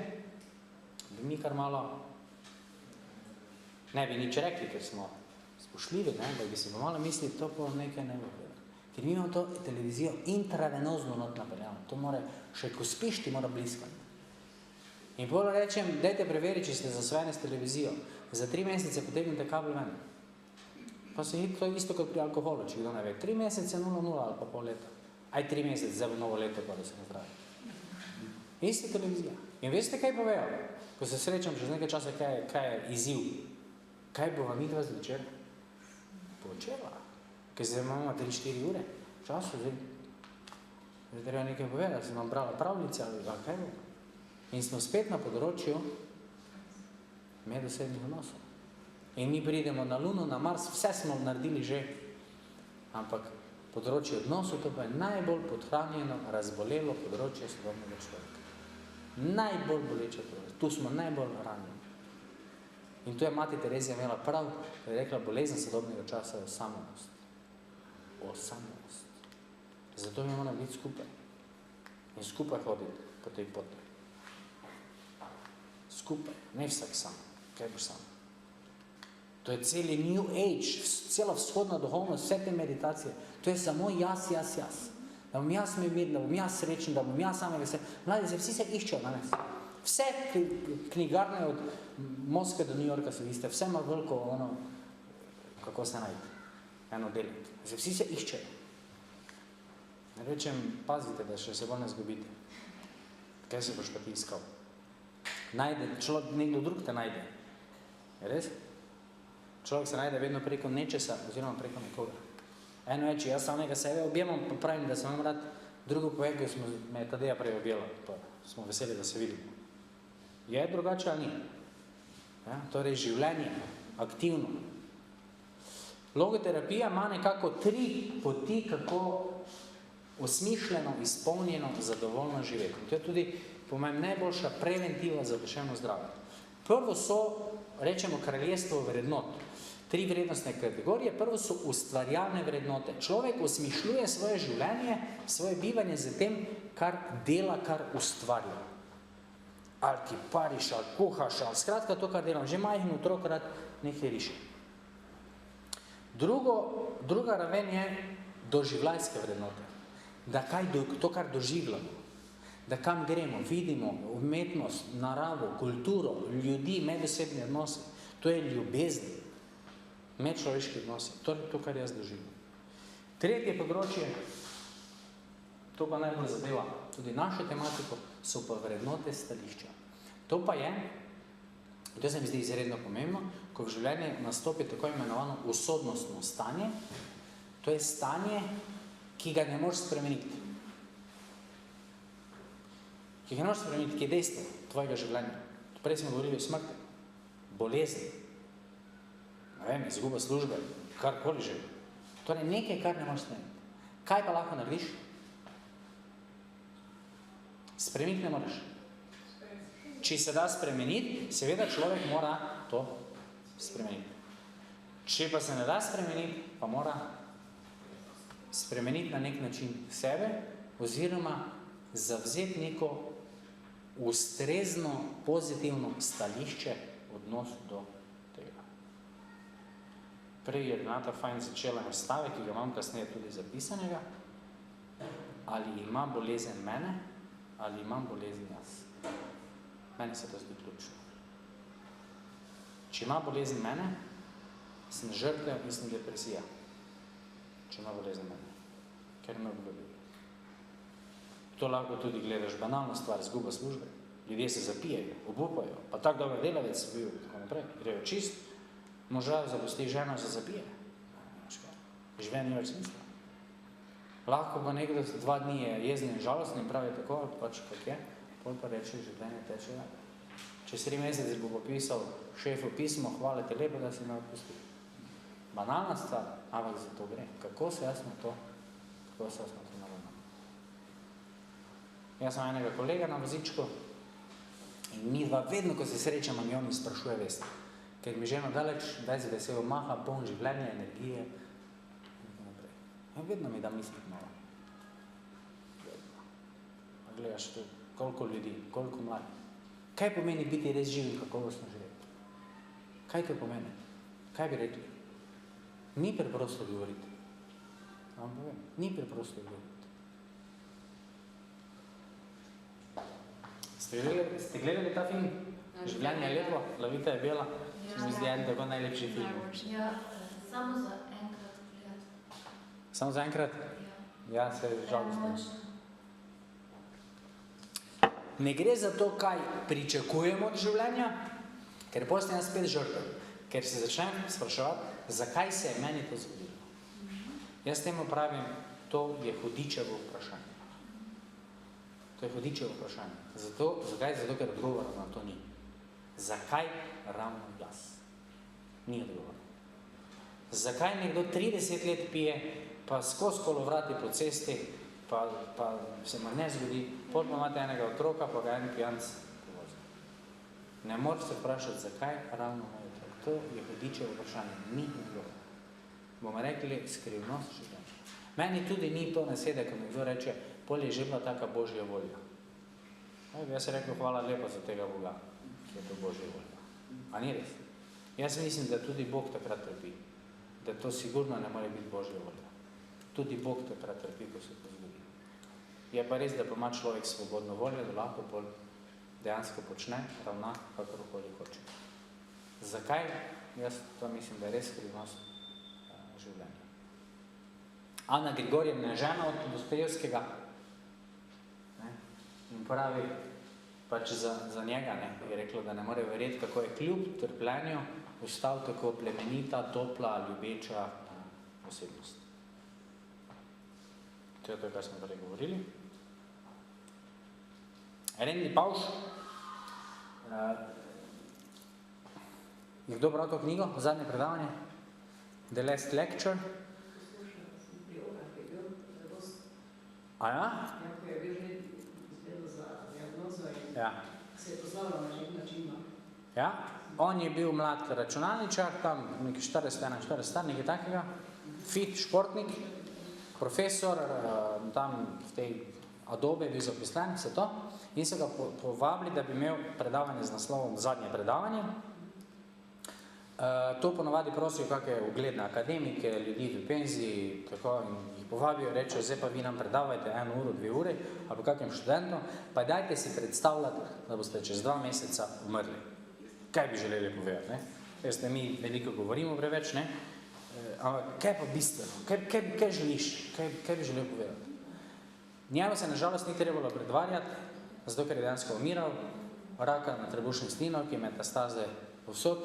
bi mi kar malo ne bi nič rekli, ker smo spoštljivi, ne, da bi si pa malo mislili, to pa nekaj ne bo. Ker mi imamo to televizijo intravenozno not napeljamo. To mora, še ko spiš, ti mora bliskati. In bolj rečem, dajte preveriti, če ste zasvojeni s televizijo. Za 3 mesece potegnite kabel ven. Pa se to je isto kot pri alkoholu, če kdo ne ve. 3 mesece 0,0 ali pa pol leta. Aj 3 mesece, zdaj bo novo leto, pa da se ne zdravi. Ista televizija. In veste, kaj povejo? Ko se srečam čez nekaj časa, kaj je izziv. Kaj bo vam midva zvečer? Počela. Ker zdaj imamo 3-4 ure času, zdaj treba nekaj povedati, sem vam brala pravljice ali kaj bo. In smo spet na področju medosebnih odnosov. In mi pridemo na Luno, na Mars, vse smo naredili že, ampak področje odnosov, to pa je najbolj podhranjeno, razbolelo področje sodobnega človeka. Najbolj boleče področje. Tu smo najbolj ranjeni. In tu je mati Terezija imela prav, da je rekla, bolezen sodobnega časa je osamljenost. Osamljenost. Zato mi moramo biti skupaj. In skupaj hoditi po tej poti. Skupaj, ne vsak sam. Kaj boš sam? To je celi New Age, cela vzhodna duhovnost, vse te meditacije. To je samo jaz. Da bom jaz imel mir, da bom jaz srečen, da bom jaz samega se. Mladi, vsi se iščejo danes. Vse knjigarne od Moskve do New Yorka so iste, vse ima veliko ono, kako se najti, eno deliti. Vsi se iščejo. Rečem, pazite, da še se bolj ne zgubite. Kaj se boš pa ti iskal? Najde, nekdo drug te najde. Je res? Človek se najde vedno preko nečesa, oziroma preko nekoga. Eno je, če jaz samega sebe objemam, pa pravim, da sem vam rad, drugo povem, ko smo me Tadeja prej objela, pa smo veseli, da se vidimo. Je drugače ali ni? Ja, torej življenje, aktivno. Logoterapija ima nekako 3 poti, kako osmišljeno, izpolnjeno, zadovoljno živeti. To je tudi, po mojem, najboljša preventiva za duševno zdravje. Prvo so, rečemo, kraljestvo vrednot. 3 vrednostne kategorije. Prvo so ustvarjalne vrednote. Človek osmišljuje svoje življenje, svoje bivanje z tem, kar dela, kar ustvarja. Ali kipariš, ali kuhaš, ali skratka to, kar delam. Že majhen otrok rad nekaj riše. Druga raven je doživljajske vrednote. Da to, kar doživljamo, da kam gremo, vidimo umetnost, naravo, kulturo, ljudi, medosebne odnose. To je ljubezen, medčloveški odnosi. To je to, kar jaz doživljam. Tretje področje, to pa najbolj zadeva tudi našo tematiko, so pa vrednote stališča. To pa je, to se mi zdi izredno pomembno, ko v življenju nastopi tako imenovano usodnostno stanje. To je stanje, ki ga ne moreš spremeniti. Ki ga ne moreš spremeniti, ki je dejstvo tvojega življenja. Prej smo govorili o smrti, bolezni, ne vem, izguba službe, karkoli že. Torej nekaj, kar ne moreš spremeniti. Kaj pa lahko narediš? Spremeniti ne moreš. Če se da spremeniti, seveda človek mora to spremeniti. Če pa se ne da spremeniti, pa mora spremeniti na nek način sebe, oziroma zavzeti neko ustrezno, pozitivno stališče v odnosu do tega. Prej je Renata fajn začela na stavek, ki ga imam kasneje tudi zapisanega, ali ima bolezen mene, ali imam bolezen jaz. Meni se to zdi ključno. Če ima bolezen mene, sem žrtev in sem depresija. Če ima bolezen mene, ker me obvodijo. To lahko tudi gledaš banalno stvar, izguba službe. Ljudje se zapijajo, obupajo, pa tak dober delavec bil, tako naprej. Grejo čist, moža zapusti ženo, se zapije. Življenje ni več smisla. Lahko pa nekdo 2 dni je jezni in žalostni in pravi tako, pač kak je, pol pa reče, življenje teče. Čez 3 mesece bo popisal šefu pismo, hvala te lepo, da si me odpustil. Banalna stvar, ampak za to gre. Kako se jaz na to navadam? Jaz sem enega kolega na vozičku in mi dva vedno, ko se srečamo, mi on mi sprašuje veste, ker mi ženo daleč, daj se veselo maha, poln življenja, energije in tako naprej. In vedno mi da misliti malo. Vedno. Pa gledaš tu, koliko ljudi, koliko mladih. Kaj pomeni biti res živ in kakovostno živeti? Kaj to pomeni? Kaj bi rekli? Ni preprosto govoriti. Vam povem, ni preprosto govoriti. Ste gledali ta film? Življenje je lepo, Lavita je bela. Se mi zdi en tako najlepši film. Ja, samo za enkrat gledati. Samo za enkrat? Ja, se je žalostno. Ne gre za to, kaj pričakujemo od življenja, ker postanem spet žrtev. Ker se začnem spraševati, zakaj se je meni to zgodilo. Jaz temu pravim, to je hudičevo vprašanje. To je hudičevo vprašanje. Zakaj? Zato, ker odgovora na to ni. Zakaj ravno jaz? Ni odgovora. Zakaj nekdo 30 let pije, pa skozi kolovrati po cesti, pa se mu ne zgodi, potem imate enega otroka, pa ga en pijanc povozi. Ne morete se vprašati, zakaj ravno moj otrok. To je hudičevo vprašanje. Ni odgovora. Bomo rekli skrivnost življenja. Meni tudi ni to nasede, ko mi kdo reče, pol je že bila taka Božja volja. Jaz sem rekel, hvala lepa za tega Boga, ki je to Božja volja. A ni res? Jaz mislim, da tudi Bog takrat trpi. Da to sigurno ne more biti Božja volja. Tudi Bog takrat trpi, ko se to zgodi. Je pa res, da pa ima človek svobodno voljo, da lahko pol dejansko počne, ravna, kakorkoli hoče. Zakaj? Jaz to mislim, da je res skrivnost življenja. Ana Grigorjevna je žena od Dostojevskega in pravi, pač za njega, je rekla, da ne more verjeti, kako je kljub trpljenju ostal tako plemenita, topla, ljubeča osebnost. To je to, kar smo prej govorili. Randy Pausch. Je kdo bral to knjigo, zadnje predavanje? The Last Lecture. A ja? Ja. Ja. On je bil mlad računalničar, tam nekaj 41 star, nekaj takega, fit športnik, profesor, tam v tej Adobe je bil zaposlen, vse to, in so ga povabili, da bi imel predavanje z naslovom Zadnje predavanje. To ponovadi prosijo kakšne ugledne akademike, ljudi v penziji, tako, in jih povabijo, rečejo, zdaj pa vi nam predavajte 1 uro, 2 ure, ali kakšnem študentom, pa dajte si predstavljati, da boste čez 2 meseca umrli. Kaj bi želeli povedati, ne? Veste, mi veliko govorimo preveč, ne? Ampak kaj pa bistveno? Kaj želiš? Kaj bi želel povedati? Njemu se nažalost ni trebalo predvarjati, zato ker je dejansko umiral, raka na trebušni slino, ki je metastaze povsod.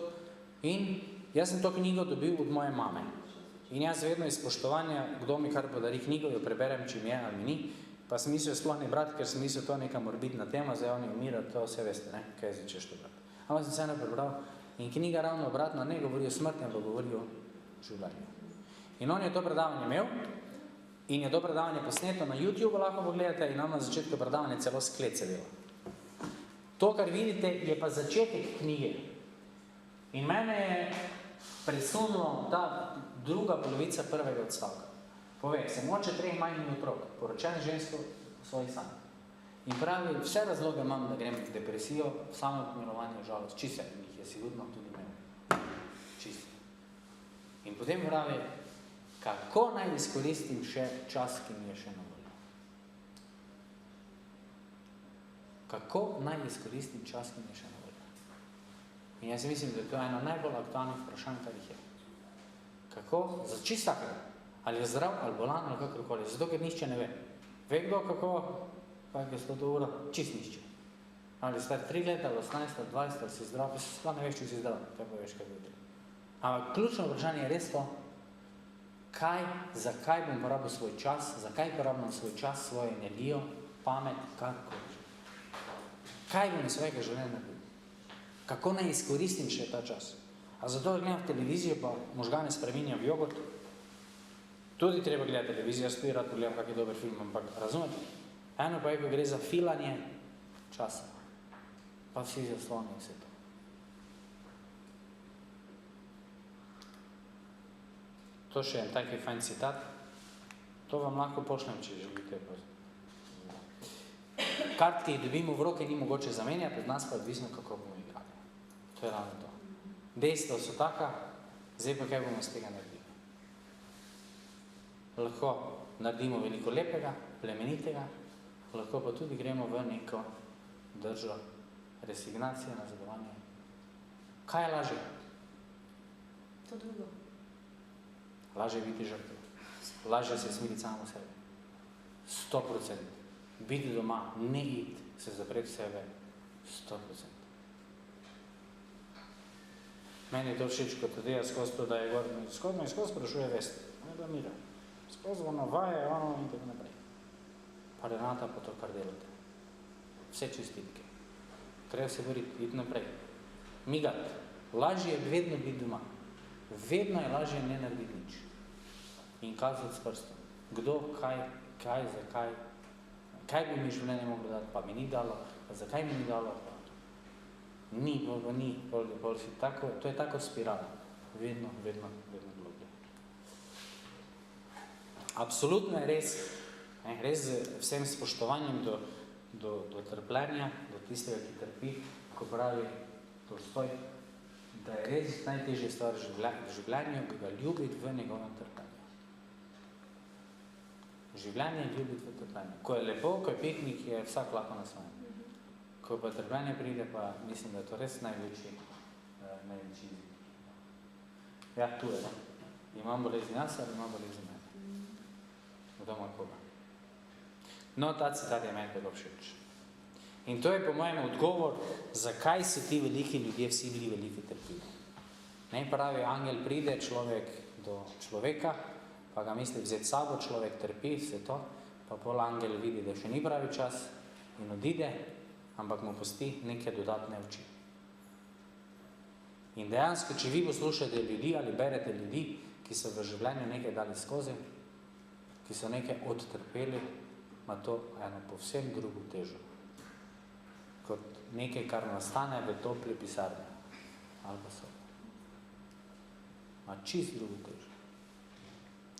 In jaz sem to knjigo dobil od moje mame. In jaz vedno iz spoštovanja, kdo mi kar podari knjigo, jo preberem, če mi je ali mi ni, pa sem mislil sploh ne brati, ker sem mislil to neka morbidna tema, zdaj oni umirajo, to vse veste, ne, kaj začeš to brati. Ampak sem se eno prebral in knjiga ravno obratno ne govori o smrti, ampak govori o življenju. In on je to predavanje imel in je to predavanje posneto na YouTube, lahko pogledate, in nam na začetku predavanja celo sklet se dela. To, kar vidite, je pa začetek knjige. In mene je presunilo ta druga polovica prvega odstavka. Pove, sem oče 3 majhnih otrok, poročen žensko v svojih sanjah. In pravi, vse razloge imam, da grem v depresijo, samo pomilovanje, žalost, čisto jih je sigurno tudi imel. Čisto. In potem pravi, kako naj izkoristim še čas, ki mi je še na voljo. Kako naj izkoristim čas, ki mi je še na voljo. In jaz mislim, da je to eno najbolj aktualnih vprašanj, kar jih je. Kako? Za čisto takega. Ali je zdrav, ali bolan, ali kakorkoli. Zato, ker nišče ne ve. Ve kdo, kako, kaj je 100 uro, čist nišče. Ali star 3 leta, ali 18, ali 20, ali si zdrav, pa si sploh ne veš, če si zdrav, kaj pa veš, kaj bo. Ampak ključno vprašanje je res to, zakaj bom porabil svoj čas, zakaj porabim svoj čas, svojo energijo, pamet, karkoli. Kaj bom iz svojega življenja naredil? Kako naj izkoristim še ta čas? A zato gledam v televizijo, pa možgane spreminjam v jogurt. Tudi treba gledati televizijo, jaz tudi rad pogledam, kak je dober film, ampak razumete? Eno pa je, ko gre za filanje časa. Pa vsi zaslonijo vse to. To še en taki fajn citat. To vam lahko pošljem, če želite. Kart, ki jih dobimo v roke, ni mogoče zamenjati, od nas pa odvisno, kako bomo igrali. To je ravno to. Dejstva so taka, zdaj pa kaj bomo z tega naredili. Lahko naredimo veliko lepega, plemenitega, lahko pa tudi gremo v neko držo resignacije, nazadovanje. Kaj je lažje? To drugo. Lažje je biti žrtev. Lažje se smiriti samo sebe. 100%. Biti doma, ne iti, se zapreti sebe. 100%. Meni je to všeč, kot Tadeja skozi to, da je gor, skozi sprašuje vest. Ne da mira. Skozi ono vaje, ono in tako naprej. Pa Renata pa to, kar delate. Vse čestitke. Treba se boriti, iti naprej. Migati. Lažje je vedno biti doma. Vedno je lažje ne narediti nič. In kazati s prstom. Kdo, kaj, zakaj, kaj bi mi življenje moglo dati, pa mi ni dalo, pa zakaj mi ni dalo, pa ni, bolj si tako, to je tako spirala. Vedno globlje. Absolutno je res z vsem spoštovanjem do trpljenja, do tistega, ki trpi, ko pravi Tolstoj, da je res najtežja stvar v življenju, ki ga ljubiti v njegovem trpljenju. Življenje je ljubiti v trpljenju. Ko je lepo, ko je piknik, je vsak lahko nasmejan. Ko pa trpljenje pride, pa mislim, da je to res največji izziv. Ja, tu je. Imam bolezni jaz ali imam bolezni mene? Kdo ima koga? No, ta citat je meni bilo všeč. In to je po mojem odgovor, zakaj so ti veliki ljudje vsi bili veliki trpili. Ne pravi, angel pride, človek do človeka, pa ga misli vzeti sabo, človek trpi, vse to, pa pol angel vidi, da še ni pravi čas in odide, ampak mu pusti neke dodatne oči. In dejansko, če vi poslušate ljudi ali berete ljudi, ki so v življenju nekaj dali skozi, ki so nekaj odtrpeli, ima to eno povsem drugo težo. Kot nekaj, kar nastane v topli pisarni. Ali pa so. Ima čist drugo težo.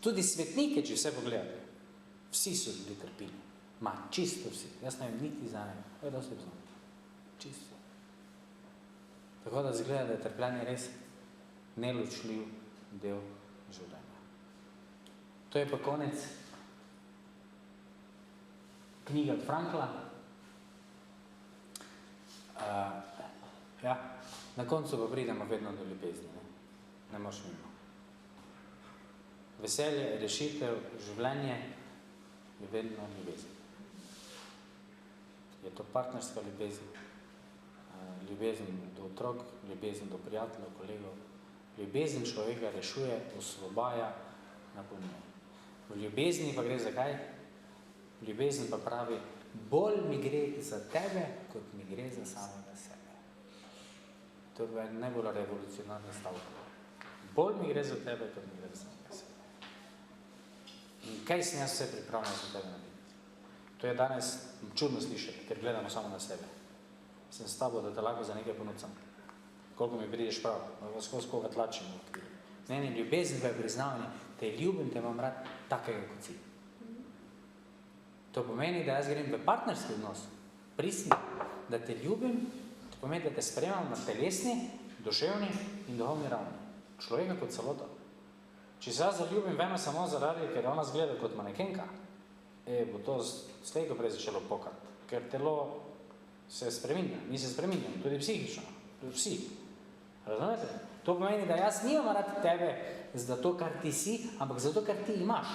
Tudi svetnike, če vse pogledate, vsi so bili trpili. Ma, čisto vsi. Jaz ne vem niti za njega. To je dosti vzno. Čisto. Tako da zgleda, da je trpljenje res neločljiv del življenja. To je pa konec knjige od Frankla. Ja, na koncu pa pridemo vedno do ljubezni. Ne moš mimo. Veselje, rešitev, življenje je vedno ljubezen. Je to partnerska ljubezen, ljubezen do otrok, ljubezen do prijateljev, kolegov. Ljubezen človeka rešuje, osvobaja, napolnjuje. V ljubezni pa gre za kaj? Ljubezen pa pravi, bolj mi gre za tebe, kot mi gre za samega sebe. To je najbolj revolucionarna stavka. Bolj mi gre za tebe, kot mi gre za samega sebe. In kaj sem jaz vse pripravljen za tebe narediti? To je danes čudno slišati, ker gledamo samo na sebe. Sem s tabo, da te lahko za nekaj ponucam. Koliko mi prideš prav, skozi koga tlačim. Ne, ljubezen pa je priznavanje, te ljubim, te imam rad takega kot si. To pomeni, da jaz grem v partnerski odnos, pristni, da te ljubim, to pomeni, da te sprejemam na telesni, duševni in duhovni ravni. Človeka kot celota. Če se jaz zaljubim veme samo zaradi, ker ona zgleda kot manekenka, bo to slejko prej začelo pokati, ker telo se spreminja, mi se spreminjamo, tudi psihično, tudi vsi. Razumete? To pomeni, da jaz nimam rad tebe zato, kar ti si, ampak zato, kar ti imaš.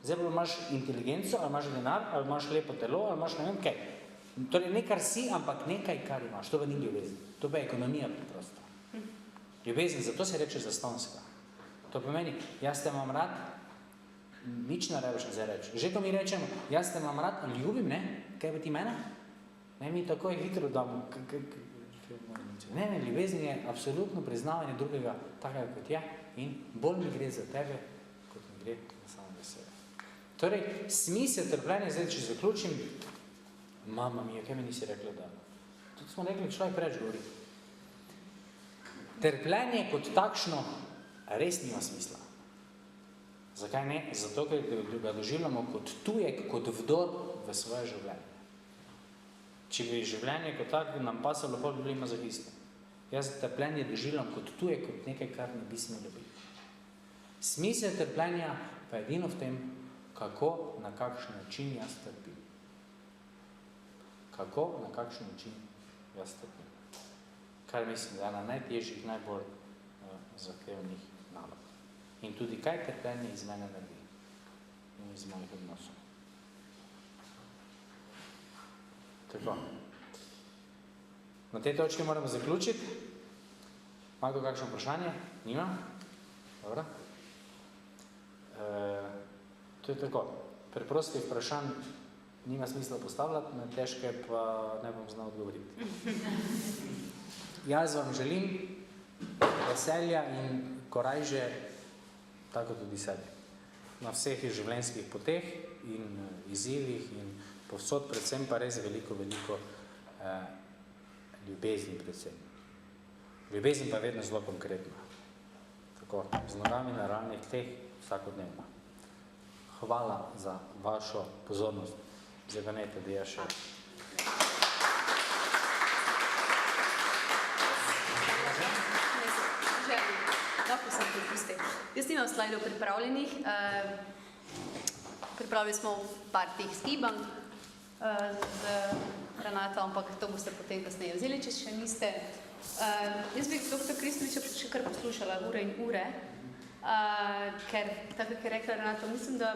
Zdaj pa imaš inteligenco, ali imaš denar, ali imaš lepo telo, ali imaš ne vem kaj. Torej ne kar si, ampak nekaj, kar imaš. To pa ni ljubezen. To pa je ekonomija preprosto. Ljubezen, zato se reče zastonska. To pomeni, jaz te imam rad, nič ne rebiš zdaj reči. Že ko mi rečemo, jaz te imam rad, ljubim, ne? Kaj pa ti mene? Ne, mi takoj hitro damo. Ne, ljubezen je absolutno priznavanje drugega takega kot je in bolj mi gre za tebe, kot mi gre na samo sebe. Torej, smisel trpljenja, zdaj, če zaključim, mama mija, kaj mi nisi rekla, da? Tudi smo rekli, človek preč govori. Trpljenje kot takšno res nima smisla. Zakaj ne? Zato, ker ga doživljamo kot tujek, kot vdor v svoje življenje. Če bi življenje kot tako nam pasalo, bolj bi bili mazohisti. Jaz trpljenje doživljam kot tujek, kot nekaj, kar ne bi smelo biti. Smisel trpljenja pa je edino v tem, kako, na kakšen način jaz trpim. Kako, na kakšen način jaz trpim. Kar mislim, da je ena najtežjih, najbolj zahtevnih nalog. In tudi kaj trpljenje iz mene naredi in iz mojih odnosov. Tako. Na tej točki moramo zaključiti. Ima kdo kakšno vprašanje? Nima? Dobro. To je tako. Preprostih vprašanj nima smisla postavljati, na težke pa ne bom znal odgovoriti. Jaz vam želim veselja in korajže, tako tudi sebi. Na vseh življenjskih poteh in izzivih in povsod, predvsem pa res veliko ljubezni predvsem. Ljubezen pa je vedno zelo konkretna. Tako, z nogami na realnih teh vsakodnevno. Hvala za vašo pozornost. Zdaj pa ne, da je še... Lahko sem prepusti. Jaz nimam slajdov pripravljenih. Pripravili smo par teh skibank z Renato, ampak to boste potem kasneje vzeli, če še niste. Jaz bi dr. Kristoviča še kar poslušala ure in ure, ker, tako je rekla Renato, mislim, da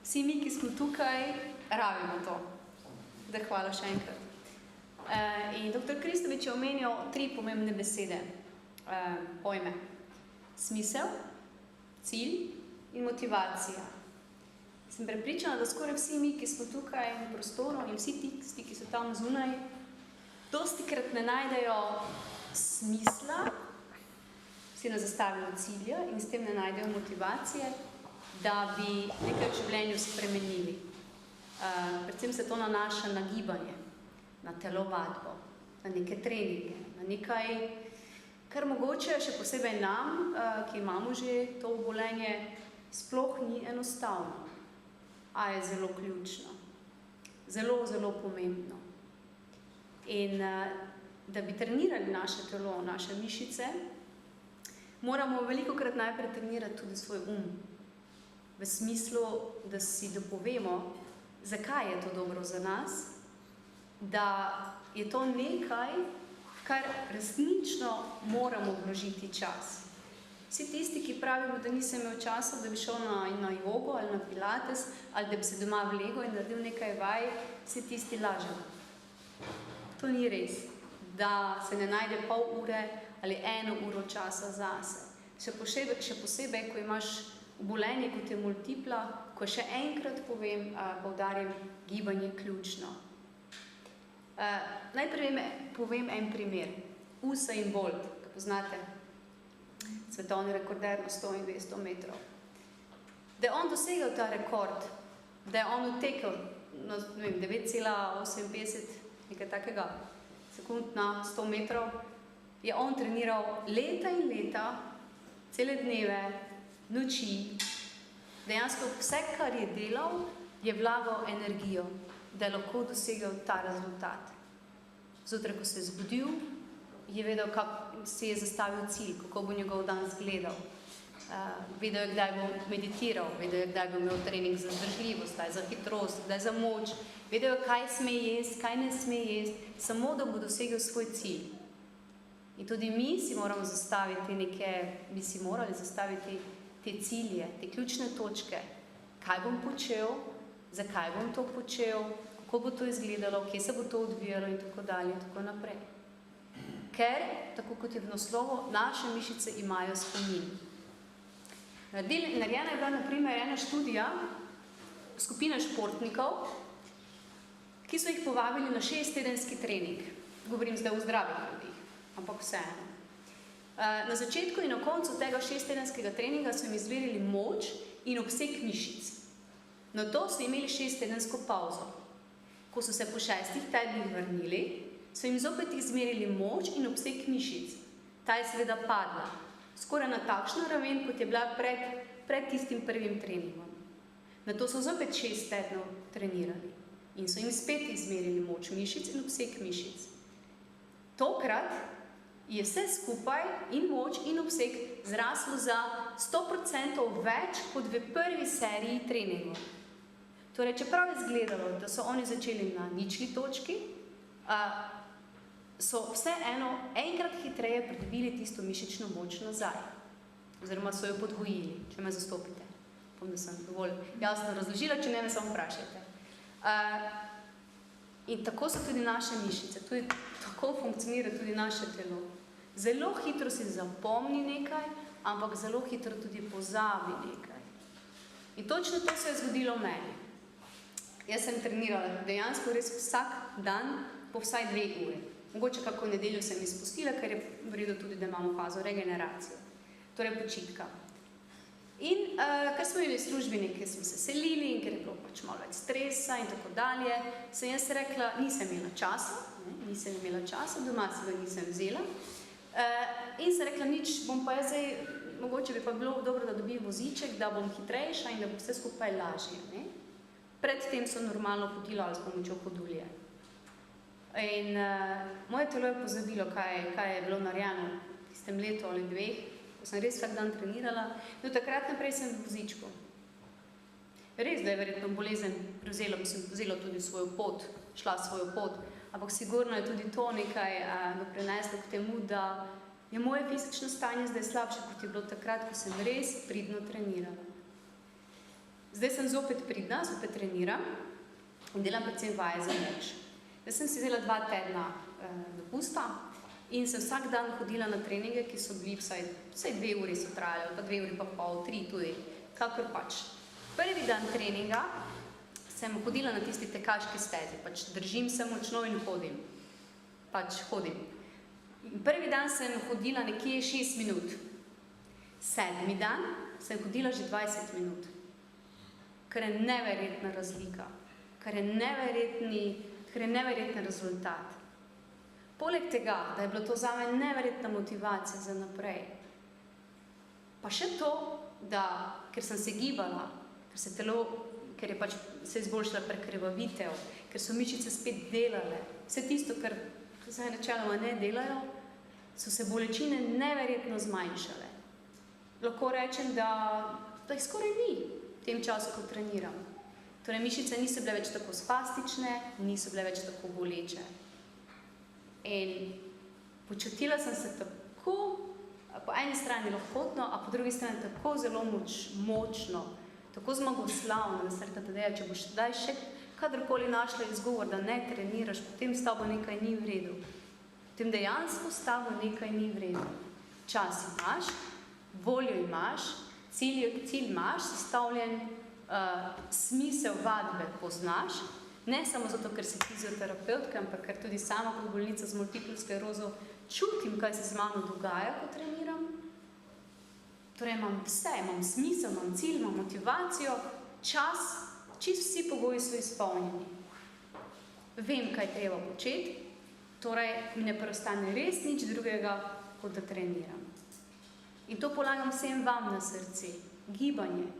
vsi mi, ki smo tukaj, rabimo to. Da hvala še enkrat. In dr. Kristovič je omenjal 3 pomembne besede, pojme. Smisel, cilj in motivacija. Sem prepričana, da skoraj vsi mi, ki smo tukaj v prostoru in vsi tisti, ki so tam zunaj, dostikrat ne najdejo smisla, si ne zastavijo cilja in s tem ne najdejo motivacije, da bi nekaj v življenju spremenili. Predvsem se to nanaša na gibanje, na telovadbo, na neke treninge, na nekaj, kar mogoče še posebej nam, ki imamo že to obolenje, sploh ni enostavno, a je zelo ključno, zelo, zelo pomembno. In da bi trenirali naše telo, naše mišice, moramo velikokrat najprej trenirati tudi svoj v smislu, da si dopovemo, zakaj je to dobro za nas, da je to nekaj, kar resnično moramo vložiti čas. Vsi tisti, ki pravimo, da nisem imel časa, da bi šel na jogo ali na pilates, ali da bi se doma vlegel in naredil nekaj vaj, vsi tisti lažemo. To ni res, da se ne najde pol ure ali 1 uro časa zase. Še posebej, ko imaš obolenje, kot je multipla, ko še enkrat poudarim, gibanje ključno. Najprej povem en primer. Usain Bolt, ki poznate, svetovni rekorder na 100 in 200 metrov. Da je on dosegel ta rekord, da je on utekel 9,58, nekaj takega sekund na 100 metrov, je on treniral leta in leta, cele dneve, noči, dejansko vse, kar je delal, je vlagal energijo, da je lahko dosegel ta rezultat. Zjutraj, ko se je zbudil, je vedel, kako si je zastavil cilj, kako bo njegov dan izgledal. Vedel je, kdaj bo meditiral, vedel je, kdaj bo imel trening za zdržljivost, kdaj za hitrost, kdaj za moč, vedel je, kaj sme jesti, kaj ne sme jesti, samo da bo dosegel svoj cilj. In tudi mi si moramo zastaviti bi si morali zastaviti te cilje, te ključne točke, kaj bom počel, zakaj bom to počel, kako bo to izgledalo, kje se bo to odvijalo in tako dalje in tako naprej. Ker, tako kot je v naslovu, naše mišice imajo spomin. Narejena je bila, na primer, ena študija skupine športnikov, ki so jih povabili na 6-tedenski trening. Govorim zdaj o zdravih ljudih, ampak vseeno. Na začetku in na koncu tega 6-tedenskega treninga so jim izmerili moč in obseg mišic. Na to so imeli 6-tedensko pavzo. Ko so se po 6 tednih vrnili, so jim zopet izmerili moč in obseg mišic. Ta je seveda padla, skoraj na takšno raven, kot je bila pred tistim prvim treningom. Na to so zopet 6 tednov trenirali in so jim spet izmerili moč mišic in obseg mišic. Tokrat je vse skupaj in moč in obseg zraslo za 100% več kot v prvi seriji treningov. Torej, čeprav je izgledalo, da so oni začeli na ničli točki, so vseeno enkrat hitreje pridobili tisto mišično moč nazaj. Oziroma so jo podvojili, če me zastopite. Upam, da sem dovolj jasno razložila, če ne me samo vprašajte. In tako so tudi naše mišice, tudi tako funkcionira tudi naše telo. Zelo hitro si zapomni nekaj, ampak zelo hitro tudi pozabi nekaj. In točno to se je zgodilo meni. Jaz sem trenirala dejansko res vsak dan po vsaj 2 uri. Mogoče kako nedeljo sem izpustila, ker je vredo tudi, da imamo fazo regeneracije, torej počitka. In ker smo imeli službeni, ker smo se selili in ker je bilo pač malo več stresa in tako dalje, sem jaz rekla, nisem imela časa, doma si ga nisem vzela. In sem rekla, nič, bom pa jaz zdaj, mogoče bi pa bilo dobro, da dobim voziček, da bom hitrejša in da bo vse skupaj lažje. Ne? Predtem so normalno hodila ali s pomočjo hodulje. In moje telo je pozabilo, kaj je bilo narejeno v tistem letu ali 2, ko sem res vsak dan trenirala. Do takrat naprej sem v vozičku. Res, da je verjetno bolezen vzela tudi svojo pot, šla svojo pot, ampak sigurno je tudi to nekaj doprineslo k temu, da je moje fizično stanje zdaj slabše, kot je bilo takrat, ko sem res pridno trenirala. Zdaj sem zopet pridna, zopet treniram in delam predvsem vaje za moč. Jaz sem si vzela 2 tedna dopusta in sem vsak dan hodila na treninge, ki so bili vsaj 2 uri so trajali, pa 2 uri pa pol, 3 tudi, kakor pač. Prvi dan treninga sem hodila na tisti tekaški stezi, pač držim se močno in hodim. Pač hodim. Prvi dan sem hodila nekje 6 minut. 7. dan sem hodila že 20 minut. Kar je neverjetna razlika, kar je neverjeten rezultat. Poleg tega, da je bilo to zame neverjetna motivacija za naprej. Pa še to, da ker sem se gibala, ker je pač se izboljšala prekrvavitev, ker so mišice spet delale, vse tisto, kar se načeloma ne delajo, so se bolečine neverjetno zmanjšale. Lahko rečem, da jih skoraj ni v tem času, ko treniram. Torej, mišice niso bile več tako spastične, niso bile več tako boleče. In počutila sem se tako, po eni strani lahkotno, a po drugi strani tako zelo močno, tako zmagoslavno, da sem rekla, če boš daj še kadarkoli našla izgovor, da ne treniraš, potem s tabo nekaj ni v redu. Potem dejansko s tabo nekaj ni v redu. Čas imaš, voljo imaš, cilj imaš, sestavljen, smisel vadbe poznaš, ne samo zato, ker si fizioterapeutka, ampak ker tudi sama kot bolnica z multiplo sklerozo čutim, kaj se z mano dogaja, ko treniram. Torej imam vse, imam smisel, imam cilj, imam motivacijo, čas, čisto vsi pogoji so izpolnjeni. Vem, kaj treba početi, torej mi ne preostane res nič drugega, kot da treniram. In to polagam vsem vam na srce. Gibanje.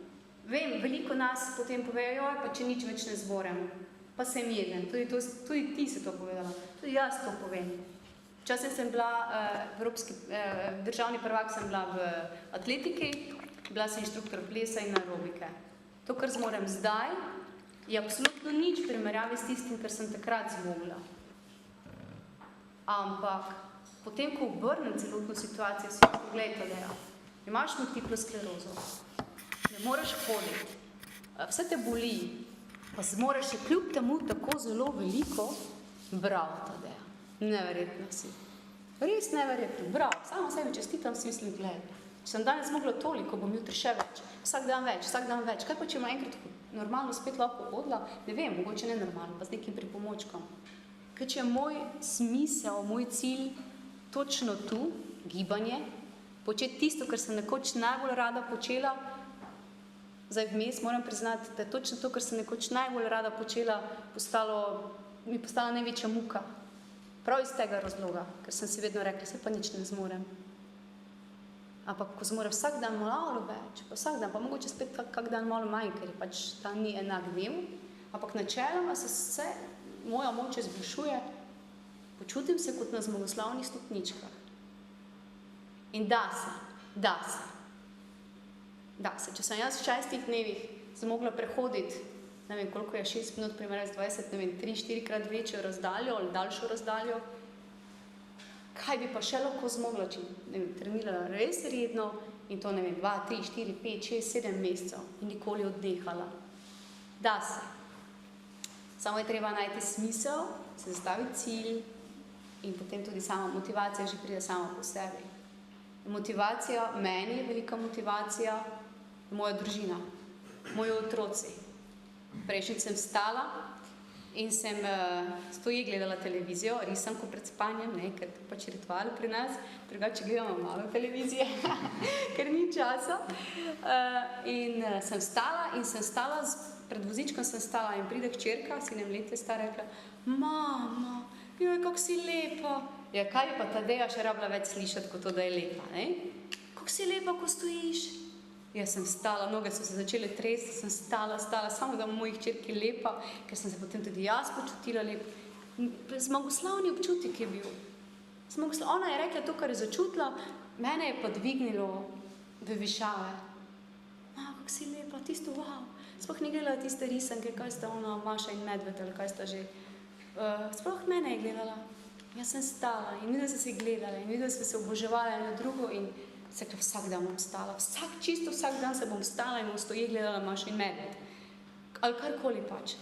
Vem, veliko nas potem povejo, joj, pa če nič več ne zmorem, pa sem jedem. Tudi ti si to povedala, tudi jaz to povem. Včasih sem bila državni prvak, sem bila v atletiki, bila sem inštruktor plesa in aerobike. To, kar zmorem zdaj, je absolutno nič v primerjavi s tistim, kar sem takrat zmogla. Ampak potem, ko obrnem celotno situacijo, si pogledaj, da imaš multiplo sklerozo, ne moreš hoditi, vse te boli, pa zmoreš še kljub temu tako zelo veliko, bravo, Tadeja, neverjetno si. Res neverjetno, bravo, samo sebi čestitam, si mislim, gledaj, če sem danes zmogla toliko, bom jutri še več, vsak dan več, kaj pa če ima enkrat normalno spet lahko hodila, ne vem, mogoče ne normalno, pa z nekim pripomočkom. Ker če je moj smisel, moj cilj točno tu, gibanje, početi tisto, kar sem nekoč najbolj rada počela, zdaj vmes moram priznati, da je točno to, kar sem nekoč najbolj rada počela, mi postala največja muka. Prav iz tega razloga, ker sem si vedno rekla, se pa nič ne zmorem. Ampak ko zmorem vsak dan malo več, pa vsak dan, pa mogoče spet kak dan malo manj, ker pač ta ni enak dnev, ampak načeloma se moja moč izboljšuje, počutim se kot na zmagoslavnih stopničkah. In da se. Če sem jaz v 6 dnevih zmogla prehoditi, ne vem, koliko je 6 minut, primerjati z 20, ne vem, 3-4 krat večjo razdaljo ali daljšo razdaljo, kaj bi pa še lahko zmogla, če trenirala res redno in to, ne vem, 2, 3, 4, 5, 6, 7 mesecev in nikoli oddehala. Da se. Samo je treba najti smisel, se zastaviti cilj in potem tudi sama motivacija že pride sama po sebi. Motivacija, meni je velika motivacija, moja družina, moji otroci. Prejšnjič sem vstala in sem stoji gledala televizijo, risanko pred spanjem, ker to pač ritual pri nas, drugače gledamo malo televizije, ker ni časa. In sem stala, pred vozičkom sem stala in pride hčerka, 7 let je stara, rekla, mama, joj, kako si lepa. Ja, kaj je pa Tadeja še rabila več slišati, kot to, da je lepa, ne? Kako si lepa, ko stojiš? Jaz sem stala, noge so se začele tresti, sem stala, samo da moji hčerki lepa, ker sem se potem tudi jaz počutila lepo. Zmagoslavni občutek je bil. Ona je rekla to, kar je začutila, mene je pa dvignilo v višave. Kako si lepa, tisto, wow. Sploh ni gledala tiste risanke, kaj sta ona, Maša in Medved, ali kaj sta že. Sploh mene je gledala. Jaz sem stala in videla sem se gledala in videla sem se oboževala eno drugo in se rekla, vsak dan bom stala, čisto vsak dan se bom stala in bom stoje gledala Maša in Medved. Ali karkoli pač.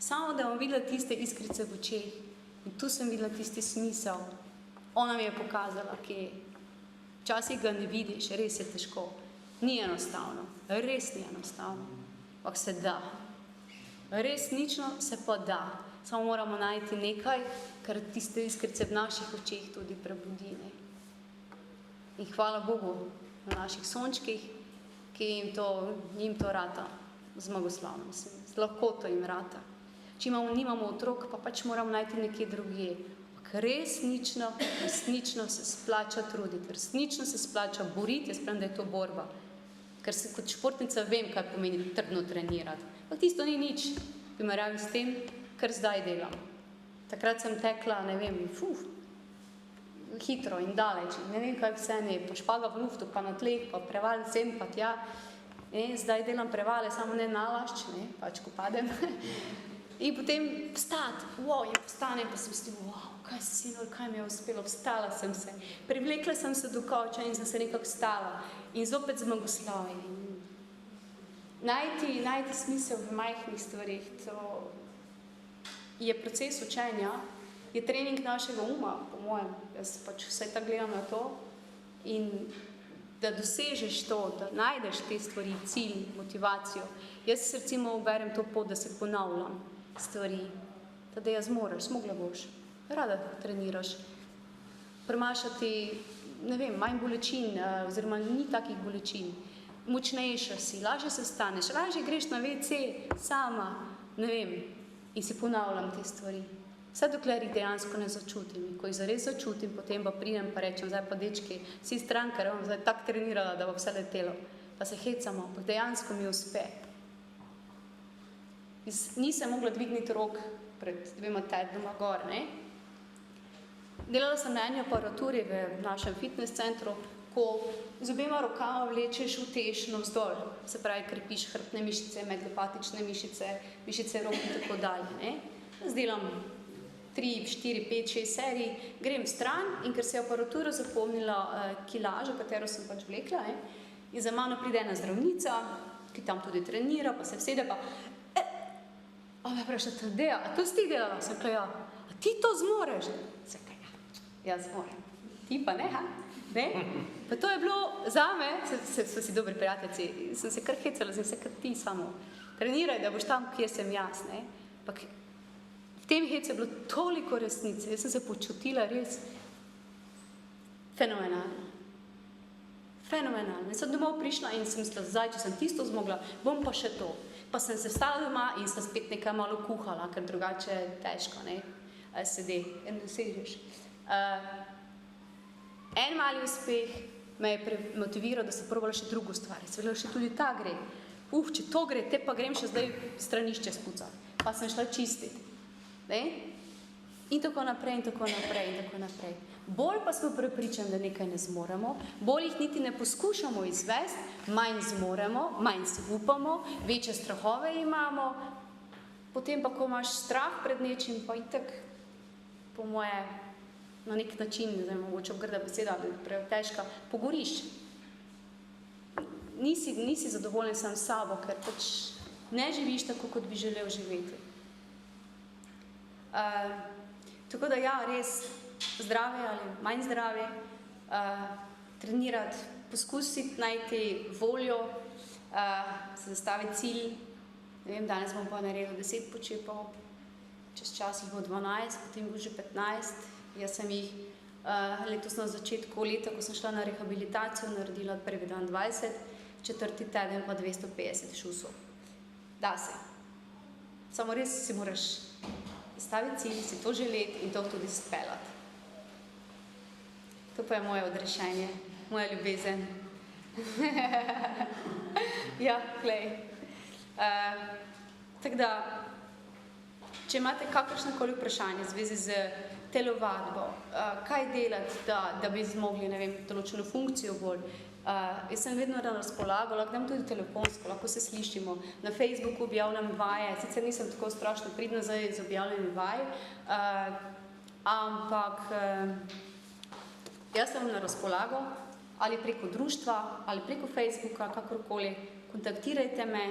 Samo da bom videla tiste iskrice v očeh in tu sem videla tisti smisel. Ona mi je pokazala, kje. Včasih ga ne vidiš, res je težko. Ni enostavno, res ni enostavno. Ampak se da. Resnično se pa da. Samo moramo najti nekaj, kar tiste iskrice v naših očeh tudi prebudi. In hvala Bogu na naših sončkih, ki jim to rata zmagoslavno. Z lahkoto jim rata. Če nimamo otrok, pa pač moramo najti nekje drugje. Ampak resnično se splača truditi, resnično se splača boriti, jaz pravim, da je to borba. Ker se kot športnica vem, kaj pomeni trdno trenirati. Ampak tisto ni nič, primerjavi s tem, kar zdaj delam. Takrat sem tekla, ne vem, hitro in daleč, ne vem kaj vse ne, pa špaga v luftu, pa na tleh, pa preval sem, pa tja. Zdaj delam prevale, samo ne nalašč, pač ko padem. In potem vstati, in vstanem, pa sem si, kaj mi je uspelo, vstala sem se, privlekla sem se do kavča in sem se nekako vstala in zopet zmagoslavila. Najti smisel v majhnih stvarih, to je proces učenja, je trening našega uma, po mojem, jaz pač vse tako gledam na to in da dosežeš to, da najdeš te stvari, cilj, motivacijo. Jaz recimo uberem to pot, da se ponavljam stvari, da jaz zmogla boš, rada treniraš, premašati, ne vem, manj bolečin, oziroma ni takih bolečin, močnejša si, lažje se staneš, lažje greš na WC sama, ne vem, in si ponavljam te stvari. Vse dokler jih dejansko ne začutim. In ko jih zares začutim, potem pa pridem pa rečem, zdaj pa dečki, si stranka, bom zdaj tako trenirala, da bo vse letelo. pa se hecamo, pa dejansko mi uspe. Nisem mogla dvigniti rok pred 2 tednoma gor, ne? Delala sem na eni aparaturi v našem fitness centru, ko z obema rokama vlečeš utež navzdol, se pravi, krepiš hrbtne mišice, medlopatične mišice, mišice rok in tako dalje, ne? Zdelam 3, 4, 5, 6 serij, grem stran in ker se je aparatura zapomnila kilažo, katero sem pač vlekla, ne? In za mano pride ena zdravnica, ki tam tudi trenira, pa se vsede, pa a me vpraša, Tadeja, a to si ti delala? Sem rekla, ja. A ti to zmoreš? Sem rekla, ja, zmorem. Ti pa ne, ha? Ne? Pa to je bilo zame, so si dobri prijatelji, sem se kar hecala, sem se kar ti samo treniraj, da boš tam, kjer sem jaz, ne? Pa v tem hecu je bilo toliko resnice, jaz sem se počutila res fenomenalno. Fenomenalno. In sem domov prišla in sem stala, zdaj, če sem tisto zmogla, bom pa še to. Pa sem se vstala doma in sem spet nekaj malo kuhala, ker drugače je težko, ne, sežeš. En mali uspeh me je motiviral, da sem probala še drugo stvar. Sem še tudi ta gre. Če to gre, te pa grem še zdaj stranišče spucati. Pa sem šla čistiti. Ne? In tako naprej, in tako naprej, in tako naprej. Bolj pa smo prepričani, da nekaj ne zmoremo, bolj jih niti ne poskušamo izvesti, manj zmoremo, manj si upamo, večje strahove imamo, potem pa, ko imaš strah pred nečim, pa itak, po moje, na nek način, ne vem, mogoče grda beseda, ali pretežka, pogoriš. Nisi zadovoljen sam s sabo, ker pač ne živiš tako, kot bi želel živeti. Tako da ja, res zdrave ali manj zdrave, trenirati, poskusiti najti voljo, se zastaviti cilj, ne vem, danes bom pa naredil 10 počepov, čez čas jih bo 12, potem bo že 15, jaz sem jih letos na začetku leta, ko sem šla na rehabilitacijo, naredila prvi dan 20, 4. teden pa 250 šusov. Da se. Samo res si moraš staviti cilj, si to želeti in to tudi speljati. To pa je moje odrešenje, moja ljubezen. Ja, glej. Tako da, če imate kakršnokoli vprašanje v zvezi z telovadbo, kaj delati, da bi zmogli, ne vem, določeno funkcijo bolj, jaz sem vedno na razpolago, lahko dam tudi telefonsko, lahko se slišimo. Na Facebooku objavljam vaje, sicer nisem tako strašno pridna zdaj z objavljanjem vaj, ampak jaz sem na razpolago, ali preko društva, ali preko Facebooka, kakorkoli, kontaktirajte me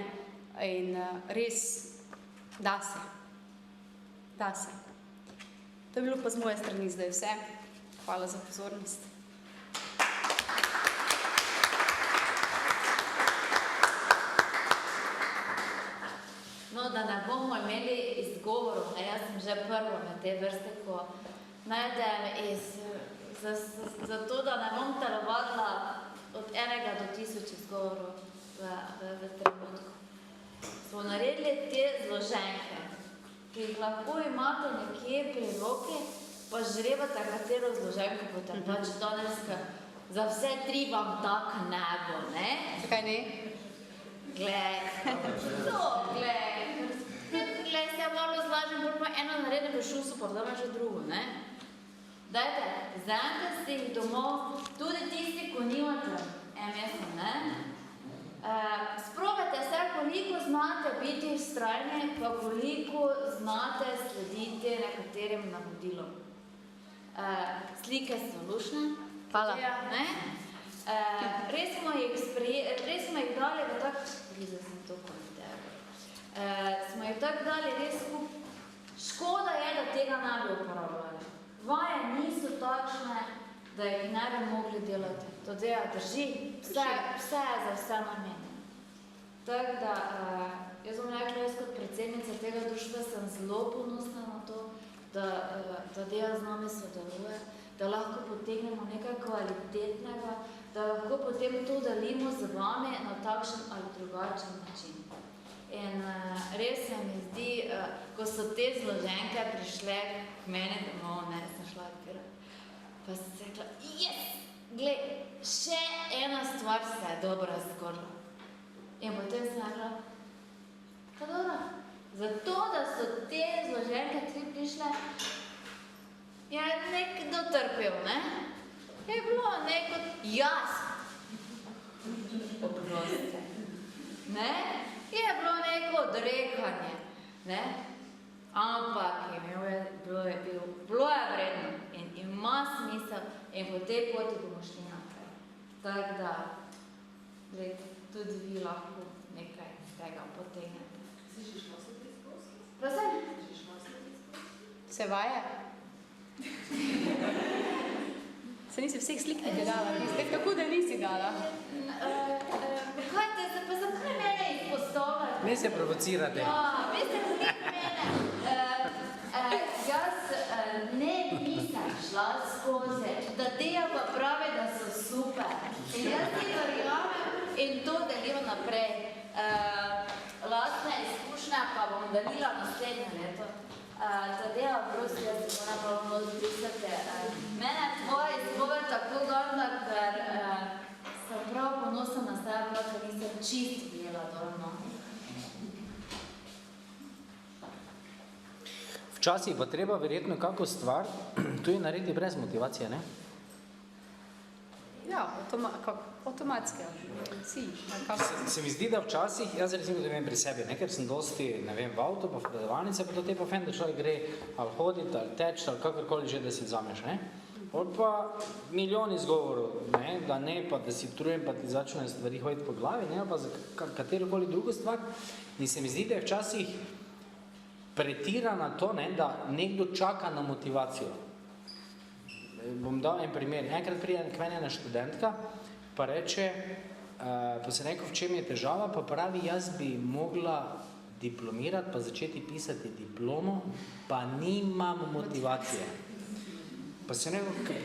in res da se. Da se. To je bilo pa z moje strani zdaj vse. Hvala za pozornost. No, da ne bomo imeli izgovorov, jaz sem že prva med te vrste, ko najdem zato, da ne bom telovadila od 1 do 1000 izgovorov v trenutku. Smo naredili te zloženke, ki jih lahko imate nekje pri roki, pa žrebate, katero zloženko boste. Pač danes, za vse 3 vam tak ne bo, ne? Zakaj ne? Glej, se malo zlažem, bolj pa eno naredim v šusu, pa vzamem že drugo, ne? Dajte, vzemite si jih domov, tudi tisti, ko nimate MS-a, ne? Sprobajte se, koliko znate biti vztrajni, pa koliko znate slediti nekaterim navodilom. Slike so lušne. Hvala. Ne? Res smo jih dali v tak... Videla sem to smo jih tako dali res skup. Škoda je, da tega ne bi uporabljali. Vaje niso takšne, da jih ne bi mogli delati. To drži, vse je za vse namenjeno. Tako da, jaz bom rekla, jaz kot predsednica tega društva sem zelo ponosna na to, da Deja z nami sodeluje, da lahko potegnemo nekaj kvalitetnega, da lahko potem to delimo z vami na takšen ali drugačen način. In res se mi zdi, ko so te zloženke prišle k meni domov, ne, sem šla odpirati, pa sem se rekla, yes, glej, še ena stvar se je dobro zgodila. In potem sem rekla, pa dobro, zato, da so te zloženke 3 prišle, je nekdo trpel, ne? Je bilo neko jaz, oprostite, ne? Je bilo neko odrekanje, ne? Ampak bilo je vredno in ima smisel in po tej poti bomo šli naprej. Tako da, gled, tudi vi lahko nekaj z tega potegnete. Si že šla se preizkusi? Prosim? Si že šla se preizkusi? Se vaje? Se nisi vseh slik nekaj dala, niste tako, da nisi dala. Kaj te se pa zakaj mene izpostavljate? Ne se provocirate. Ja, veste, kaj mene? Jaz ne nisem šla skozi, da Teja pa pravi, da so super. In jaz ti verjamem in to delim naprej. Lastne izkušnje pa bom delila naslednje leto. Tadeja, prosti, jaz se moram pravno odpisati. Mene tvoja izpoved tako gorda, ker sem prav ponosna na sebe, ker nisem čist bijela dolno. Včasih pa treba verjetno kako stvar tudi narediti brez motivacije, ne? Ja, avtomatske. Vsi. Se mi zdi, da včasih, jaz recimo da vem pri sebi, ne, ker sem dosti, ne vem, v avto, pa v predavalnice, pa do te pa fajn, da človek gre ali hoditi, ali teči, ali kakorkoli že, da si vzameš, ne? Od pa milijon izgovorov, ne, da ne, pa da si trujem, pa ti začne stvari hoditi po glavi, ne, pa za katerokoli drugo stvar. In se mi zdi, da je včasih pretirana to, ne, da nekdo čaka na motivacijo. Bom dal en primer. Enkrat pride k meni ena študentka, pa reče, pa se rekel, v čem je težava, pa pravi, jaz bi mogla diplomirati, pa začeti pisati diplomo, pa nimam motivacije. Pa se rekel,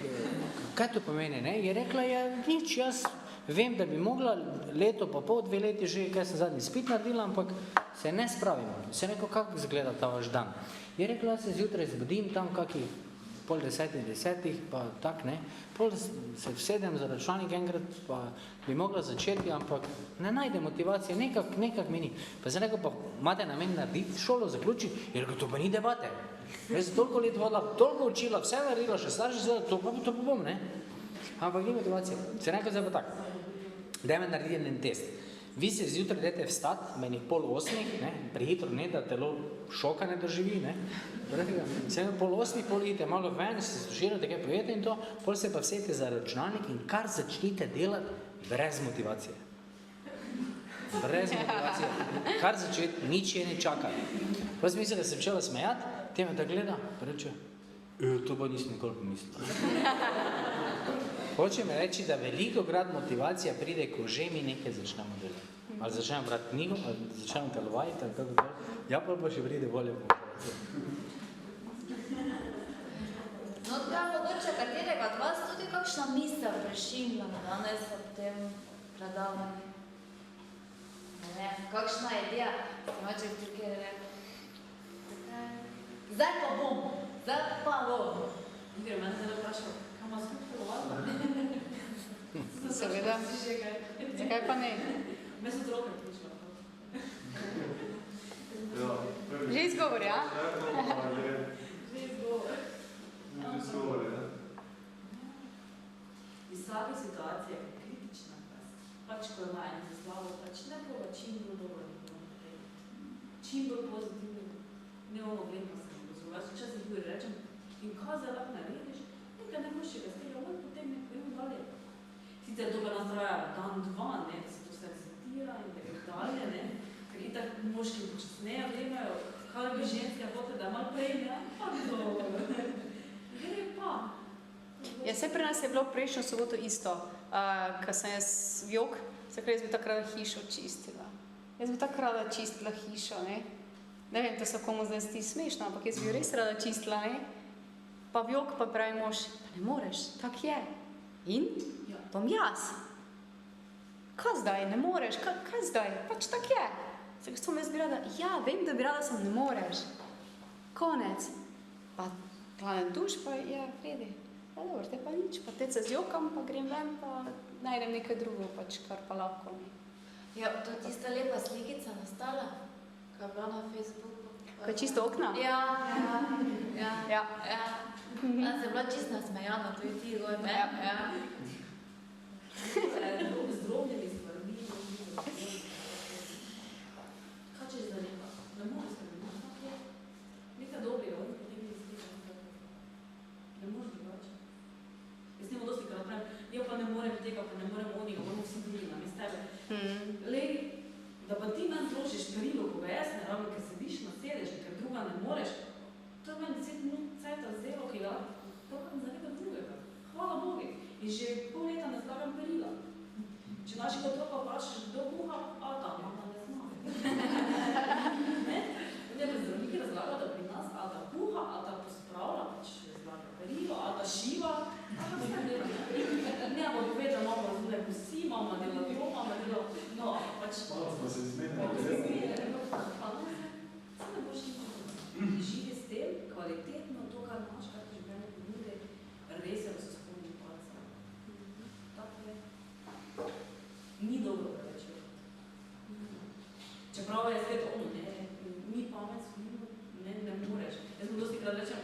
kaj to pomeni, ne? Je rekla, ja, nič, jaz vem, da bi mogla leto pa pol, 2 leti že, kaj sem zadnji spit naredila, ampak se ne spravim. Se rekel, kako izgleda ta vaš dan? Je rekla, jaz se zjutraj zbudim tam kakih 9:30, pa tak, ne. Pol se vsedem za računalnik enkrat, pa bi mogla začeti, ampak ne najdem motivacije, nekak mi ni. Pa sem rekel, pa imate namen narediti šolo, zaključiti? Je rekel, to pa ni debate. Jaz sem toliko let hodila, toliko učila, vse naredila, še starši se, to pa bom, ne. Ampak ni motivacije. Se rekel, zdaj pa tak. Dajme narediti en test. Vi se zjutraj dajte vstati, meni 7:30, ne, prehitro ne, da telo šoka ne doživi, ne. Se 7:30, pol idete malo ven, se stuširate, kaj pojete in to, pol se pa vsete za računalnik in kar začnite delati brez motivacije. Brez motivacije. Kar začeti, nič je ne čaka. Pa sem mislila, da se začela smejati, tema da gleda, pa reče, to pa nisem nikoli pomislila. Hočem reči, da velikokrat motivacija pride, ko že mi nekaj začnemo delati. Ali začnemo brati knjigo, ali začnemo telovajiti, ali kako. Ja, pa še pride volja motivacije. No, tako mogoče katerega od vas tudi kakšna misel prešimla danes ob tem predavanju. Ne, kakšna ideja, mogoče tukaj rekel. Zdaj pa bom. Igor, mene zdaj vprašal, kaj ima skupaj telovati? Seveda. Zakaj pa ne? Me so otroke prišla. Že izgovor, ja? Že izgovor. Iz vsake situacije, ki je kritična, pač ko ima eno zaslavo, pač ne boga čim bolj dobro naprej. Čim bolj pozitivno, neomogledno se mi razumela. Včasih Igor rečem, in kaj zdaj lahko narediš? Nekaj najboljšega z tega, on potem ne pojmo dalje. Sicer to pa nas traja dan, 2, ne, da se to vse resetira in da je dalje, ne. Ker itak moški počasneje vlemajo, kaj bi ženske hote, da malo prej, ne, pa dobro. Gre pa. Ja, vse pri nas je bilo prejšnjo soboto isto. Ko sem jaz Jok, jaz bi tako rada hišo čistila. Jaz bi tako rada čistila hišo, ne. Ne vem, to se komu zdaj zdi smešno, ampak jaz bi res rada čistila, ne. Pa Jok pa pravi mož, pa ne moreš, tak je. In? Bom jaz. Kaj zdaj, ne moreš, kaj zdaj, pač tak je. Sem jaz bi rada, ja, vem, da bi rada, sem ne moreš. Konec. Pa hladem duš, pa je vredi. Ja, dobro, te pa nič, pa te se zjokam, pa grem ven, pa najdem nekaj drugo, pač kar pa lahko ne. Ja, to je tista lepa slikica nastala, ko je bila na Facebooku. Ko je čisto okno? Ja. Ja. Jaz sem bila čisto nasmejana, to je ti goj, ne? Ja. Z drobnimi stvarmi, kaj češ za lepa? Ne moreš spremeniti. Nekaj dobrega, oni potegli izgleda. Ne moreš drugače. Jaz njemu dosti krat pravim, ja pa ne morem tega, pa ne morem onega, moramo vsi drugi namest tebe. Lej, da pa ti nam trošiš perilo, ko ga jaz ne rabim, ker sediš na sedežu, ker druga ne moreš, to je meni 10 minut cajta vzelo, ki ga pokam za nekaj drugega. Hvala Bogu. In že pol leta ne zlagam perila. Če našega otroka vprašaš, kdo kuha, a ta mama ne zna. Ne bi zdravniki razlagali, da pri nas a ta kuha, a ta pospravlja, pač zlaga perilo, a ta šiva. Ne, bo povedal, mama razumne kosi, mama dela to, mama dela, no, pač... Malo smo se izmenili. Se ne boš nič. Živi s tem, kvalitetno, to, kar imaš, kar ti življenje ponude, res je, da se spomni palca. Tako je. Ni dobro preveč. Čeprav je spet ono, ne, mi pamet smimo, ne moreš. Jaz mu dosti krat rečem,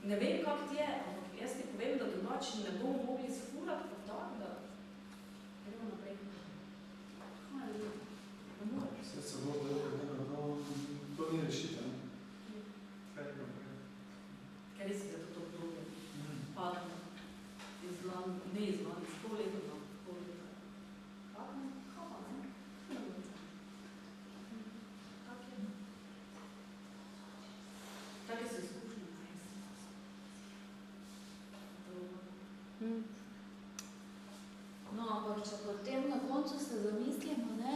ne vem, kak ti je, ampak jaz ti povem, da drugače ne bomo mogli sfurati, tak, da gremo naprej. Hvala, ne moreš. Vse se bo to ni rešitev. Kaj je naprej? Ker res je, da to obdobje padne ne izvan, 100 let na pol leta. Padne, kaj pa ne? Tak je. Take so izkušnje. No, ampak če potem na koncu se zamislimo, ne,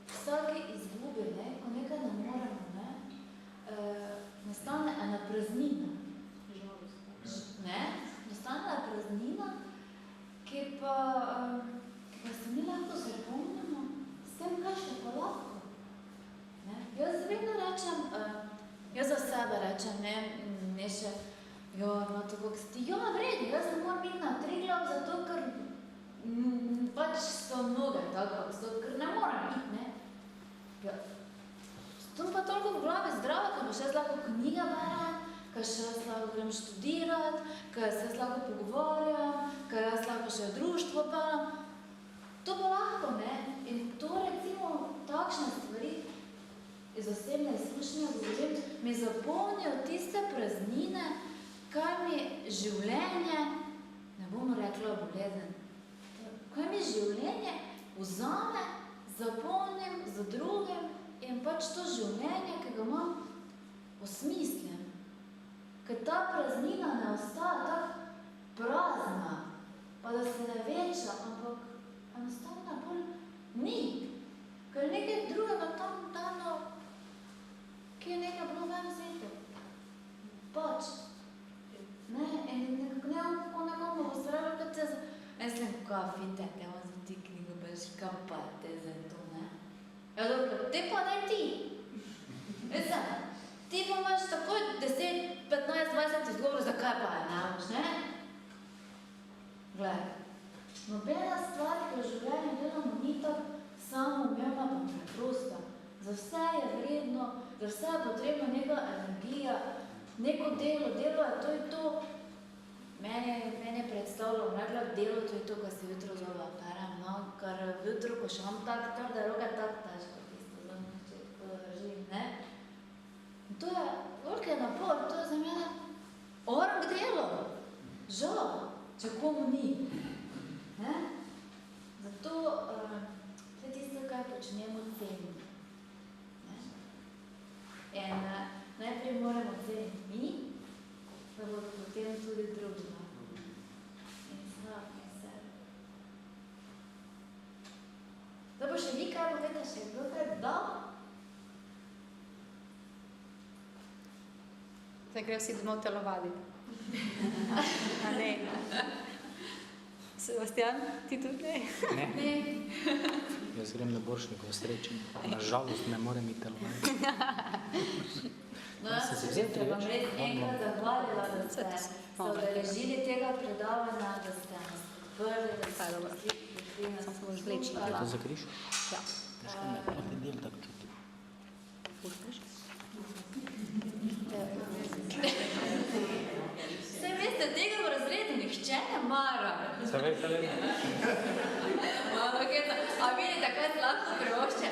vsake izgube, ne, ko nekaj ne moremo, ne, nastane ena praznina. Ne, nastane ena praznina, ki pa se mi lahko zapomnimo s tem, kaj še pa lahko. Ne, jaz vedno rečem, jaz za sebe rečem, ne še, ja, no tako, ja, vredi, jaz ne moram biti na Triglav, zato ker pač so mnoge tako, ker ne moram biti, ne. Ja, sem pa toliko v glavi zdrava, ker bo še jaz lahko knjiga berem, ker še jaz lahko grem študirat, ker se jaz lahko pogovarjam, ker jaz lahko še v društvo pelem. To bo lahko, ne. In to recimo takšne stvari iz osebne izkušnje govorim, mi zapolnijo tiste praznine, kaj mi življenje, ne bomo rekla bolezen, kaj mi življenje vzame, zapolnim za drugim in pač to življenje, ki ga imam, osmislim. Ker ta praznina ne ostaja tako prazna, pa da se ne veča, ampak enostavno bolj ni. Ker nekaj drugega tam dano, ki je nekaj bilo ven vzeto. Pač. Ne, in nekako nekomu bo srelo, kot se mislim, kaj fintek, ja vam za ti knjigo beš, kam pa te za to, ne? Ja, dobro, te pa ne ti. Mislim, ti pa imaš takoj 10, 15, 20 izgovorov, zakaj pa je nemaš, ne? Glej, nobena stvar, ki v življenju delamo, ni tako samoumevna pa preprosta. Za vse je vredno, za vse je potrebna neka energija, neko delo je to in to. Mene predstavljam, rekla, delo to je to, ko se jutro zove operem, no, ker jutro, ko še imam tak trde roke, tak težko, tisto za načetko držim, ne. In to je veliki napor, to je za mene orang delo, žal, če komu ni, ne. Zato to je tisto, kaj počnemo ceniti, ne. In najprej moramo ceniti mi, da bodo potem tudi drugi. In znak in sebe. Da bo še vi kaj povedal, še kdo kaj dal? Zdaj grejo vsi domov telovaditi. A ne. Sebastian, ti tudi ne? Ne. Ne. Jaz grem na Borštnikovo srečanje. Nažalost ne morem iti telovati. No, jaz se vam res enkrat zahvalila, da ste se udeležili tega predavanja, da ste nas odprli, da Kaj je dobro. Samo se moraš vleči. To zakriš? Ja. Potem del tak čuti. Pustiš? Saj veste, tega v razredu nihče ne mara. Se veste, le? Mama, Keca, a vidite, kaj se lahko privošče?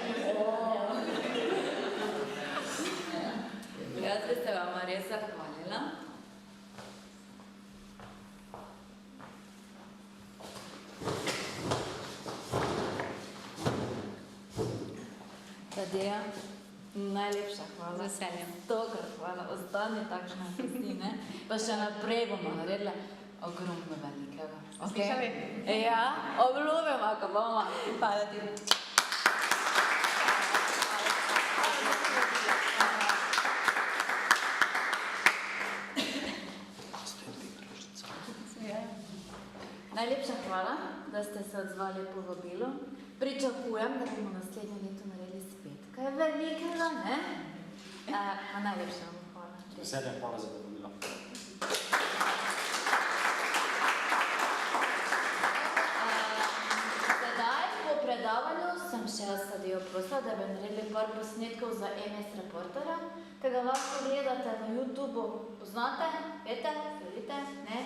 Jaz bi se vama res zahvalila. Tadeja, najlepša hvala. Z veseljem. Stokrat hvala, ostani takšna tudi, ne? Pa še naprej bomo naredila ogromno velikega. Slišali? Ja, obljubim, ako bomo. Hvala ti. Najlepša hvala, da ste se odzvali povabilu. Pričakujem, da bomo naslednje leto naredili spet kaj velikega, ne? Najlepša vam hvala. Veseljem, hvala za povabilo. Sedaj po predavanju sem še jaz Tadejo prosila, da bi naredili par posnetkov za MS Reporterja, ki ga lahko gledate na YouTubeu. Poznate? Vete? Sledite? Ne?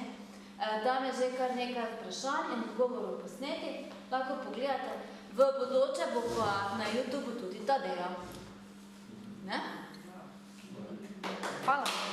Tam je že kar nekaj vprašanj in odgovorov posneti, lahko pogledate. V bodoče bo pa na YouTubeu tudi Tadeja. Ne? Hvala.